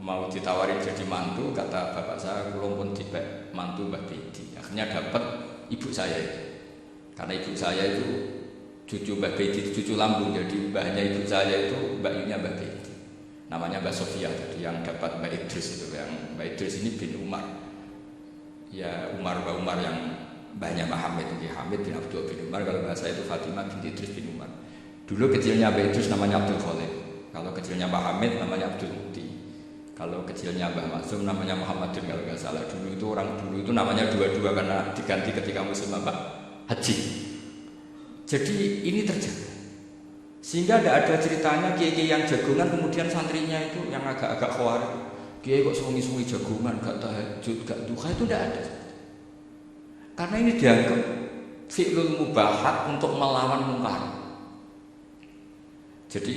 mau ditawarin jadi mantu, kata bapak saya belum pun tiba mantu Mbak Baiti. Akhirnya dapat ibu saya itu. Karena ibu saya itu cucu Mbak Baiti itu cucu lambung, jadi mbahnya ibu saya itu mbaknya Mbak Baiti. Namanya Mbak Sofia tadi yang dapat Mbak Idris itu, yang Mbak Idris ini bin Umar. Ya Mbak Umar yang mbahnya Mbak Hamid itu Hamid bin Abdul bin Umar, kalau bahasa itu Fatimah bin Idris bin Umar. Dulu kecilnya Mbak Idris namanya Abdul Khalid. Kalau kecilnya Mbak Hamid namanya Abdul Mukti. Kalau kecilnya Mbah Maksum namanya Muhammadin kalau nggak salah. Dulu itu namanya dua-dua karena diganti ketika musim Mbak Haji. Jadi ini terjadi. Sehingga tidak ada ceritanya kiai-kiai yang jagongan kemudian santrinya itu yang agak-agak khawarij. Kiai kok sungi-sungi jagongan, gak tahajud, gak duha, itu tidak ada. Karena ini dianggap fi'lul mubahat untuk melawan mungkar. Jadi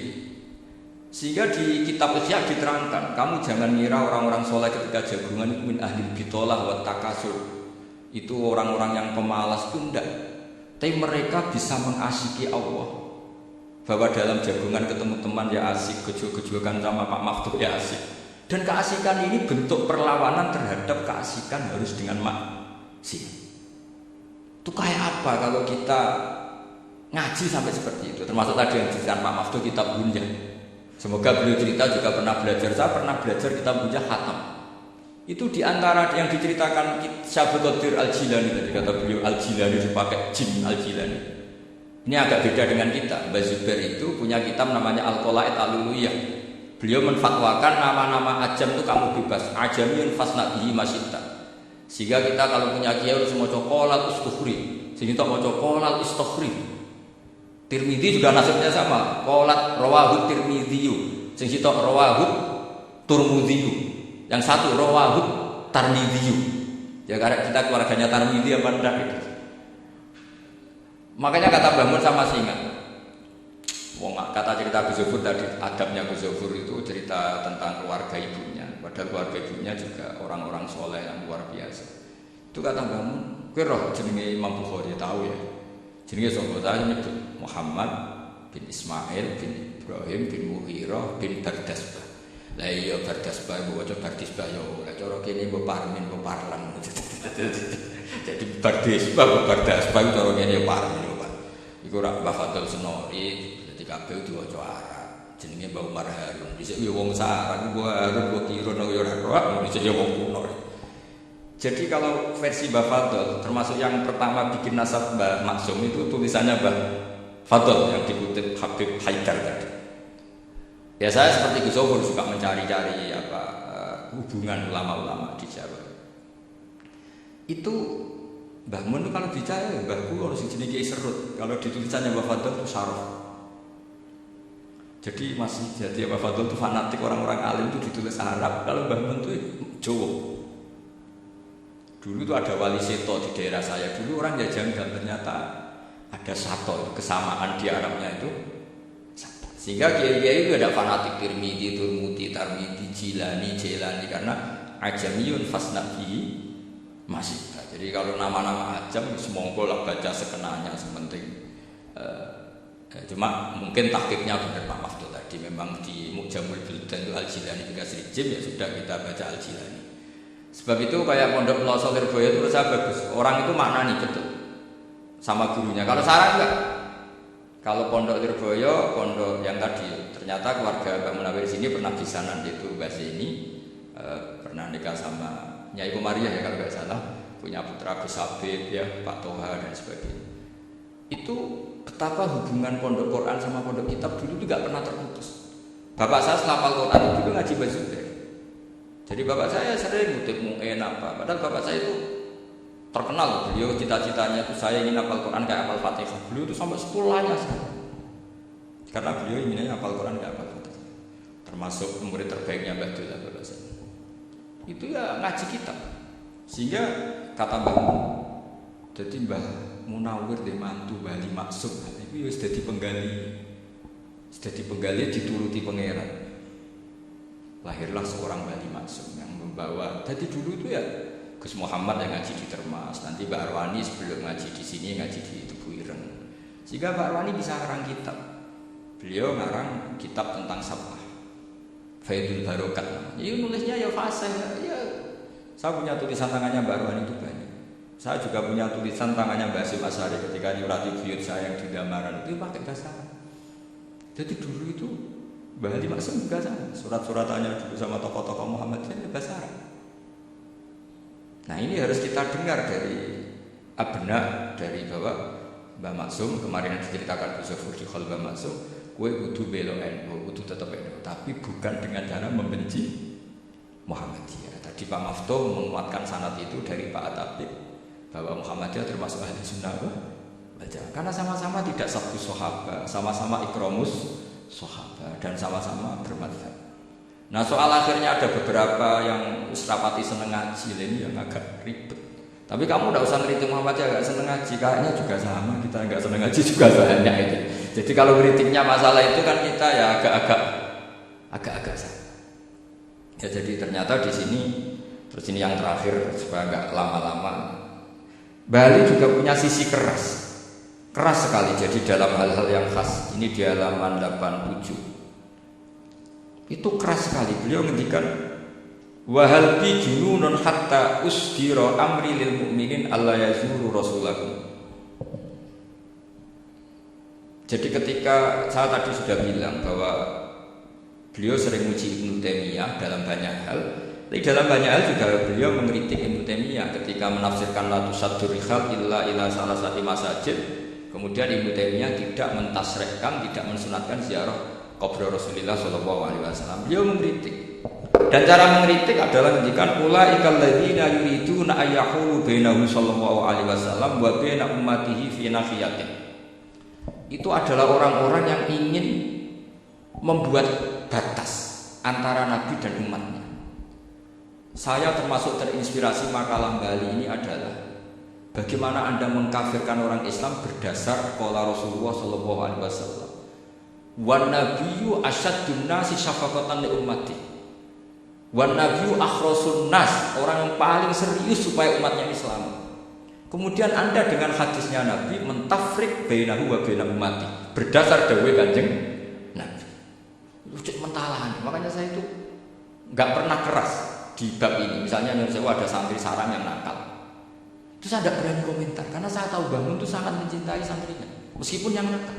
Sehingga di kitab Ihya diterangkan, kamu jangan ngira orang-orang soleh ketika jagungan itu min ahli bitolah wa takasur. Itu orang-orang yang pemalas itu enggak. Tapi mereka bisa mengasyiki Allah. Bahwa dalam jagungan ketemu teman ya asik, gejol-gejolkan sama Pak Maftuh ya asik. Dan keasikan ini bentuk perlawanan terhadap keasikan harus dengan maksiat. Itu kayak apa kalau kita ngaji sampai seperti itu? Termasuk tadi yang diceritakan Pak Maftuh kitab Bunyah. Semoga beliau cerita juga pernah belajar. Saya pernah belajar kitab Bunyah khatam. Itu diantara yang diceritakan Syabul Qadir Al-Jilani tadi kata beliau Al-Jilani dipakai jin Al-Jilani. Ini agak beda dengan kita. Mbah Zubair itu punya kitab namanya Al-Qalaid Al-Uluyah. Beliau menfatwakan nama-nama ajam itu kamu bebas. Ajamiyun fasna bihi masyita. Sehingga kita kalau punya kiai harus mau cokolat istukhri. Sehingga kita mau cokolat istukhri. Tirmidzi juga nasibnya sama. Qolat rawahut Tirmidzi. Sing sitok rawahut Turmudzi. Yang satu rawahut Tarmidzi. Ya karena kita keluarganya Tarmidzi apa ndak itu. Makanya kata Mbah Mun sama singa. Wong kata cerita Gus Zufur tadi, adabnya Gus Zufur itu cerita tentang keluarga ibunya. Padahal keluarga ibunya juga orang-orang soleh yang luar biasa. Itu kata Mbah Mun, kowe roh jenenge Imam Bukhari tahu ya. Jenenge sapa saya nyebut Muhammad bin Ismail bin Ibrahim bin Mughirah bin Bardasbah. Lah iya Bardasbah mbok waca Bardasbah ya ora cara kene mbok Parmin mbok Parlan. Jadi Bardasbah cara kene Parmin Pak. Iku ora Mbah Fadl Senori dadi kabeh diwaca Arab. Jenenge Mbah Umar Harun. Dhisik yo wong sarang Mbah Harun kok kira nang yo ora roh, dhisik yo wong kuno. Jadi kalau versi Mbah Fadl, termasuk yang pertama bikin nasab Mbah Maksum itu tulisannya Mbah Fadl yang dikutip Habib Haidar tadi. Ya saya seperti Gus Zufur suka mencari-cari hubungan ulama-ulama di Jawa. Itu Mbah Mun kalau bicara Mbahku harus jenis Kiai Serut. Kalau di tulisannya Mbah Fadl itu syaraf. Jadi masih jadi Mbah Fadl itu fanatik orang-orang alim itu ditulis Arab. Kalau Mbah Mun itu Jawa. Dulu itu ada wali seto di daerah saya. Dulu orang ya janggal ternyata ada sato kesamaan di Arabnya itu. Sehingga kiai-kiai itu ada fanatik Tirmidzi, Turmudi, Tarmidzi, Jilani, Jelani karena ajamiyun fasnabi masih. Jadi kalau nama-nama ajam semongko lah baca sekenanya sementing. Cuma mungkin tahqiqnya benar Pak Maftuh tadi memang di Mu'jamul Buldan itu Al-Jilani juga Jim ya sudah kita baca Al-Jilani. Sebab itu kayak Pondok Pelosok Lirboyo itu menurut saya bagus. Orang itu maknani betul sama gurunya. Kalau Sarang enggak. Kalau Pondok Lirboyo, pondok yang tadi ternyata keluarga Mbak Munawir sini pernah di sana yaitu Mbak Zeni pernah nikah sama Nyai Komariah ya kalau nggak salah, punya putra Gus Habib ya Pak Toha dan sebagainya. Itu betapa hubungan pondok Quran sama pondok kitab dulu itu nggak pernah terputus. Bapak saya selapal Quran itu dulu ngaji Mbah Zubair. Jadi bapak saya sering ngutip mu'en apa, padahal bapak saya itu terkenal, beliau cita-citanya itu saya ingin hafal Quran kayak hafal Fatihah. Beliau itu sampai sekolahnya sekarang. Karena beliau inginnya hafal Quran kayak hafal Fatihah. Termasuk murid terbaiknya Mbah Dullah bapak saya. Itu ya ngaji kitab. Sehingga kata Mbah Mun, jadi Mbah Munawir di mantu Bali Maksum, itu ya sudah dipenggali dituruti pangeran. Lahirlah seorang Bali Maksum yang membawa. Jadi dulu itu ya Gus Muhammad yang ngaji di Termas, nanti Mbak Arwani sebelum ngaji di sini ngaji di Tebu Ireng. Sehingga Mbak Arwani bisa ngarang kitab. Beliau ngarang kitab tentang Sabah, Faidul Barokat. Ya nulisnya ya fasih. Ya saya punya tulisan tangannya Mbak Arwani itu banyak. Saya juga punya tulisan tangannya Mbak Hasyim Asy'ari ketika nyurati buyut saya yang di Damaran itu pakai bahasa Arab. Jadi dulu itu Bali Maksum juga sama, surat-suratannya dulu sama tokoh-tokoh Muhammadiyah bahasa Arab. Nah ini harus kita dengar dari abna dari Bapak Mbah Maksum kemarin yang diceritakan Gus Zufur di Mbah Maksum, kue kudu belo NU, kudu tetap NU, tapi bukan dengan cara membenci Muhammadiyah. Tadi Pak Maftuh menguatkan sanad itu dari Pak Atabib bahwa Muhammadiyah termasuk ahli sunnah karena sama-sama tidak satu sahabat, sama-sama ikramus sahabat dan sama-sama bermadzhab. Nah soal akhirnya ada beberapa yang rapati seneng ngaji ini yang agak ribet. Tapi kamu tidak usah ngeritik Muhammadiyah gak seneng ngaji, kayaknya juga sama kita nggak seneng ngaji juga banyak itu. Jadi kalau kritiknya masalah itu kan kita ya agak-agak agak-agak salah. Ya jadi ternyata di sini, terus ini yang terakhir supaya nggak lama-lama, Bali juga punya sisi keras sekali. Jadi dalam hal-hal yang khas, ini di halaman 87 itu keras sekali. Beliau ngendikan, wahal bi jununun hatta usdira amri lil mu'minin alla yazuru rasulakum. Jadi ketika saya tadi sudah bilang bahwa beliau sering uji Ibnu Taimiyah dalam banyak hal, tapi dalam banyak hal juga beliau mengkritik Ibnu Taimiyah ketika menafsirkan la tusaddur rihal illa ila salasati masajid. Kemudian Ibnu Taimiyah tidak mentasrihkan, tidak mensunatkan ziarah kubur Rasulullah sallallahu alaihi wasallam. Beliau mengkritik. Dan cara mengkritik adalah menghentikan ulaikal ladzina yuriduna ayyahulu bainahu sallallahu alaihi wasallam wa baina ummatihi fi nahiyatin. Itu adalah orang-orang yang ingin membuat batas antara Nabi dan umatnya. Saya termasuk terinspirasi makalah Bali ini adalah bagaimana Anda mengkafirkan orang Islam berdasar qala Rasulullah sallallahu alaihi wasallam. Wan nabiyyu asyaddun nasi syafaqatan li ummati. Wan nabiyyu akhrasun nas, orang yang paling serius supaya umatnya Islam. Kemudian Anda dengan hadisnya Nabi mentafrik bainahu wa baina ummati berdasar dawuh Kanjeng Nabi. Lucu mentalahan. Makanya saya itu nggak pernah keras di bab ini. Misalnya saya ada santri sarang yang nakal, itu saya tidak berani komentar karena saya tahu Bangun itu sangat mencintai santrinya meskipun yang nakal.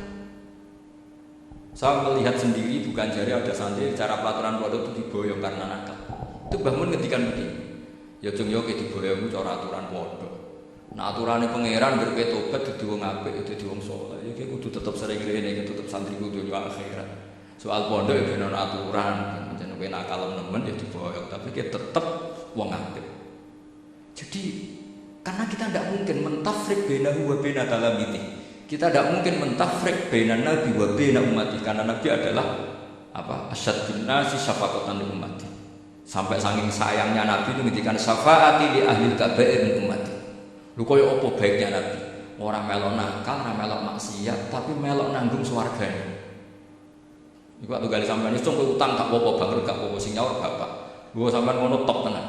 Saya melihat sendiri, bukan jari ada santri cara pelaturan pondok itu diboyong karena nakal. Itu Bangun ngendikan begini, ya jeng yo diboyong cara aturan pondok. Nah aturannya pangeran berke tobat dudu wong apik, dudu wong saleh. Iki kudu tetep sering rene, tetep santri kudu yo akhirat. Soal pondok ya ben ana aturan, pancen kowe nakal nemen ya diboyong, tapi ki tetep wong apik. Jadi karena kita tidak mungkin mentafrik bainahu wa baina talamiti. Kita tidak mungkin mentafrik baina nabi wa baina ummati karena nabi adalah apa? Asyaddun nasi syafaqatan li ummati. Sampai saking sayangnya nabi itu ngendikan syafaati li ahli kabair min ummati. Lu koyo apa baiknya Nabi? Orang melok nakal, orang melok maksiat, tapi melok nanggung swargane. Iku waktu kali sampean iso utang gak apa-apa, bangkrut gak apa-apa, sing nyaur bapak. Gua sampean ngono top tenan.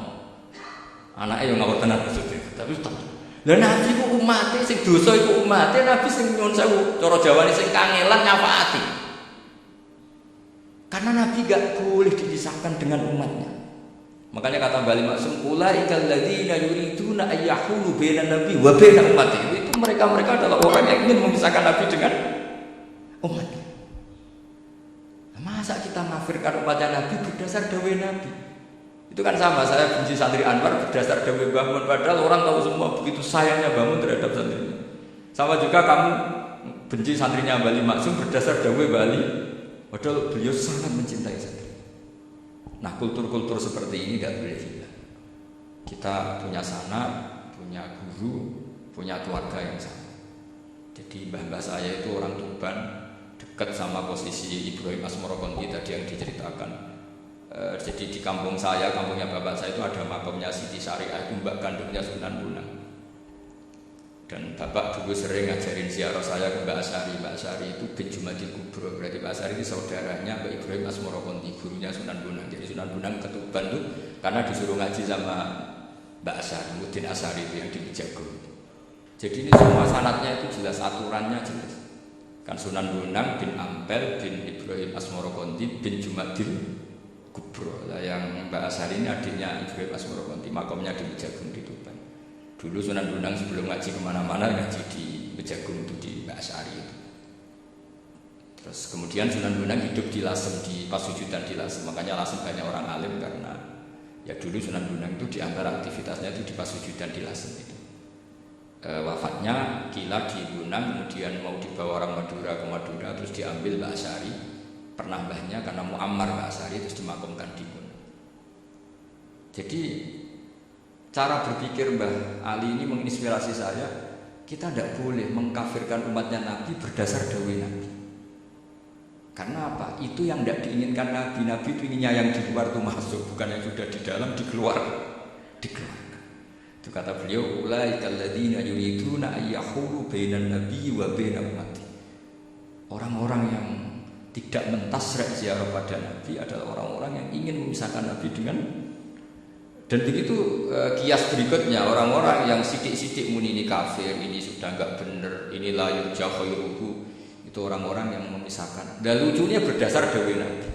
Anake yo ngawur tenan maksudnya, tapi top. Lah Nabi ku umate sing dosa iku umate, Nabi sing nyuwun sewu, cara Jawane sing kangelan nyafaati. Karena Nabi gak boleh dipisahkan dengan umatnya. Makanya kata Bali Maksum, ulaikal ladzina yuriduna ayyahulu bainan nabi wa baina ummati. Itu mereka adalah orang yang ingin memisahkan Nabi dengan umatnya. Masa kita mengkafirkan umatnya Nabi berdasar dawuh Nabi? Itu kan sama, saya benci santri Anwar berdasar dawuh Bangun, padahal orang tahu semua begitu sayangnya Bangun terhadap santrinya. Sama juga kamu benci santrinya Bali Maksum berdasar dawuh Bali, padahal beliau sangat mencintai santri. Nah kultur-kultur seperti ini tidak boleh hilang. Kita punya sanad, punya guru, punya keluarga yang sama. Jadi mbah-mbah saya itu orang Tuban, dekat sama posisi Ibrahim Asmorokonti tadi yang diceritakan. Jadi di kampung saya, kampungnya bapak saya itu ada makamnya Siti Syariah, itu mbak kandungnya Sunan Bonang. Dan bapak dulu sering ngajarin ziarah saya ke Mbak Asyari. Mbak Asyari itu bin Jumadil Kubro, berarti Mbak Asyari itu saudaranya Mbak Ibrahim Asmorokonti, gurunya Sunan Bonang. Jadi Sunan Bonang ke Tuban itu karena disuruh ngaji sama Mbak Asyari, Udin Asyari itu yang di Wijagung. Jadi ini semua sanadnya itu jelas, aturannya jelas. Kan Sunan Bonang bin Ampel bin Ibrahim Asmorokonti bin Jumadil Kubro. Nah, yang Mbak Asyari ini adiknya Ibrahim Asmorokonti, makamnya di Wijagung di Tuban. Dulu Sunan Bonang sebelum ngaji kemana-mana ngaji di Wijagung itu di Mbak Asyari itu. Terus kemudian Sunan Bonang hidup di Lasem, di Pasujudan di Lasem. Makanya Lasem banyak orang alim karena ya dulu Sunan Bonang itu di antara aktivitasnya itu di Pasujudan di Lasem itu. Wafatnya gila di Bonang, kemudian mau dibawa orang Madura ke Madura, terus diambil Mbak Asyari. Pernah mbahnya karena Muammar Mbak Asyari terus dimakamkan di Bonang. Jadi cara berpikir Mbah Ali ini menginspirasi saya. Kita tidak boleh mengkafirkan umatnya Nabi berdasar dawuh Nabi. Karena apa? Itu yang tidak diinginkan Nabi. Nabi itu inginnya yang di luar itu masuk, bukan yang sudah di dalam dikeluarkan. Itu kata beliau, ulaikal ladzina yuriduna ayyahulu bainan nabi wa baina ummati. Orang-orang yang tidak mentasrek ziarah pada Nabi adalah orang-orang yang ingin memisahkan Nabi dengan. Dan begitu kias berikutnya, orang-orang yang sidik-sidik muni ini kafir, ini sudah enggak benar, ini la yurja khairuhu, itu orang-orang yang memisahkan. Dan lucunya berdasar dawuh Nabi.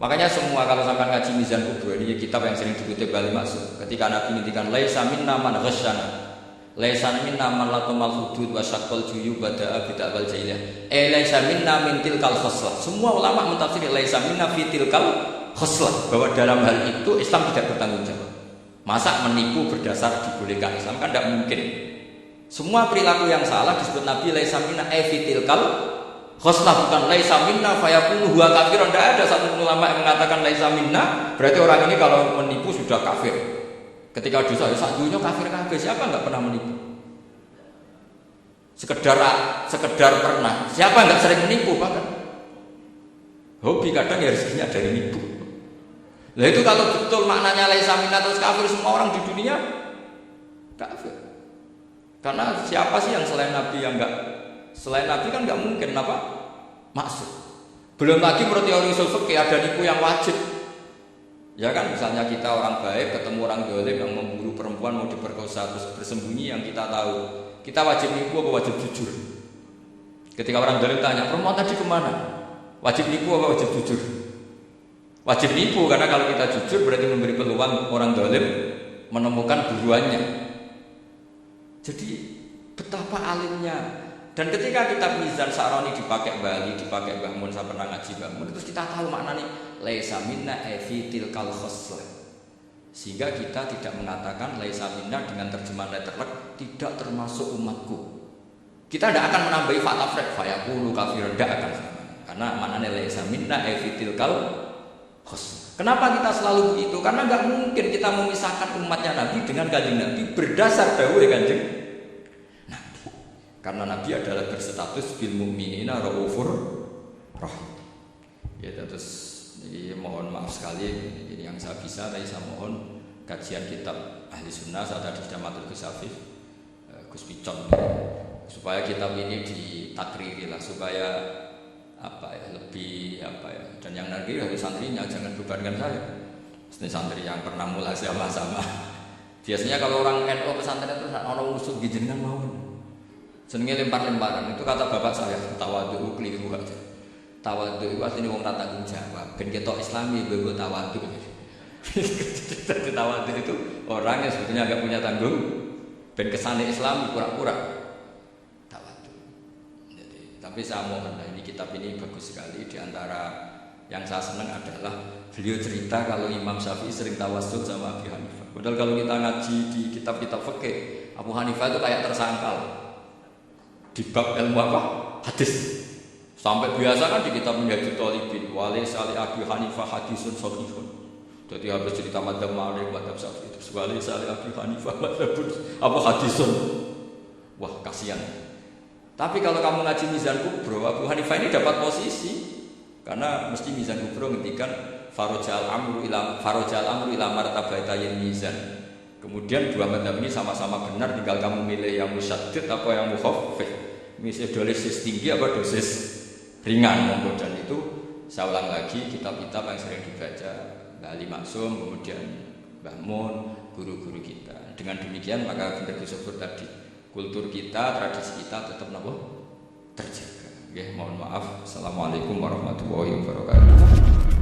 Makanya semua kalau sampai ngaji Mizan Kubro, ini kitab yang sering dikutip Bali Maksud, ketika Nabi ngintikan laisa minna man ghasyana, laisa minna man latamal hudud wa syaqqal juyub bada'a bid'al jahiliyah, laisa minna min tilkal khoslah. Semua ulama mentafsir laisa minna fi tilkal khoslah, bahwa dalam hal itu Islam tidak bertanggung jawab. Masa menipu berdasar dibolehkan Islam, kan tidak mungkin. Semua perilaku yang salah disebut Nabi laisa minna fi tilkal khoslah, bukan laisa minna fayakunu huwa kafir. Tidak ada satu ulama yang mengatakan laisa minna berarti orang ini kalau menipu sudah kafir. Ketika dosa sak dunia kafir-kafir, siapa enggak pernah menipu? Sekedar pernah. Siapa enggak sering menipu bahkan? Hobi kadang ya rezekinya dari nipu. Nah itu kalau betul maknanya laisa minna terus kafir, semua orang di dunia kafir. Karena siapa sih yang selain Nabi yang enggak, selain Nabi kan enggak mungkin apa? Maksud. Belum lagi menurut teori usul fikih ada nipu yang wajib. Ya kan, misalnya kita orang baik ketemu orang dolim yang memburu perempuan mau diperkosa terus bersembunyi, yang kita tahu, kita wajib nipu apa wajib jujur? Ketika orang dolim tanya, perempuan tadi kemana? Wajib nipu apa wajib jujur? Wajib nipu, karena kalau kita jujur berarti memberi peluang orang dolim menemukan buruannya. Jadi betapa alimnya. Dan ketika kitab Mizan Sa'roni dipakai Bali, dipakai Mbah Mun, saya pernah ngaji Mbah Mun, terus kita tahu maknanya laisa minna fi tilkal khoslah. Sehingga kita tidak mengatakan laisa minna dengan terjemahan letterlek tidak termasuk umatku. Kita tidak akan menambahi fakta frek fayaqulu kafir, tidak akan. Karena maknanya laisa minna fi tilkal khoslah. Kenapa kita selalu begitu? Karena enggak mungkin kita memisahkan umatnya Nabi dengan kanjeng Nabi berdasar dawuh kanjeng. Karena Nabi adalah berstatus bil mu'minina raufur rahim. Ya terus ini mohon maaf sekali ini yang saya bisa, tapi saya mohon kajian kitab Ahli Sunnah saat ada di Jamatul Gus Afif Gus Picon, supaya kitab ini ditakriri lah, supaya apa ya, lebih apa ya, dan yang nanti dari santrinya jangan bebankan saya. Ini santri yang pernah mulai sama-sama. Biasanya kalau orang NU pesantren terus orang musuh gijengan mau senengnya lempar-lemparan, itu kata bapak saya, tawadhu keliru aja. Tawadhu itu artinya wong tak tanggung jawab. Ben ketok Islami bebo tawadhu. Jadi tawadhu itu orang yang sebetulnya agak punya tanggung, ben kesane Islam pura-pura tawadhu. Jadi, tapi saya mohon, ini kitab ini bagus sekali. Di antara yang saya senang adalah beliau cerita kalau Imam Syafi'i sering tawassul sama Abu Hanifah. Padahal kalau kita ngaji di kitab-kitab fikih, Abu Hanifah itu kayak tersangkal di bab ilmu apa? Hadis. Sampai biasa kan di kitab Minhajul Thalibin, wali sali Abu Hanifah hadisun sahihun. Jadi habis cerita madzhab Malik, madzhab Syafi'i, terus wali sali Abu Hanifah madzhabun apa hadisun. Wah, kasihan. Tapi kalau kamu ngaji Mizan Kubro, Abu Hanifah ini dapat posisi. Karena mesti Mizan Kubro ngendikan farajal amru ila martabatayn mizan. Kemudian dua madzhab ini sama-sama benar, tinggal kamu milih yang musyaddid apa yang mukhaffif. Misalnya dosis tinggi apa dosis ringan. Dan itu saya ulang lagi, kitab-kitab yang sering dibaca Mbah Ali Maksum, kemudian Mbah Mun, guru-guru kita. Dengan demikian maka benar disebut tadi, kultur kita, tradisi kita tetap terjaga. Mohon maaf. Assalamualaikum warahmatullahi wabarakatuh.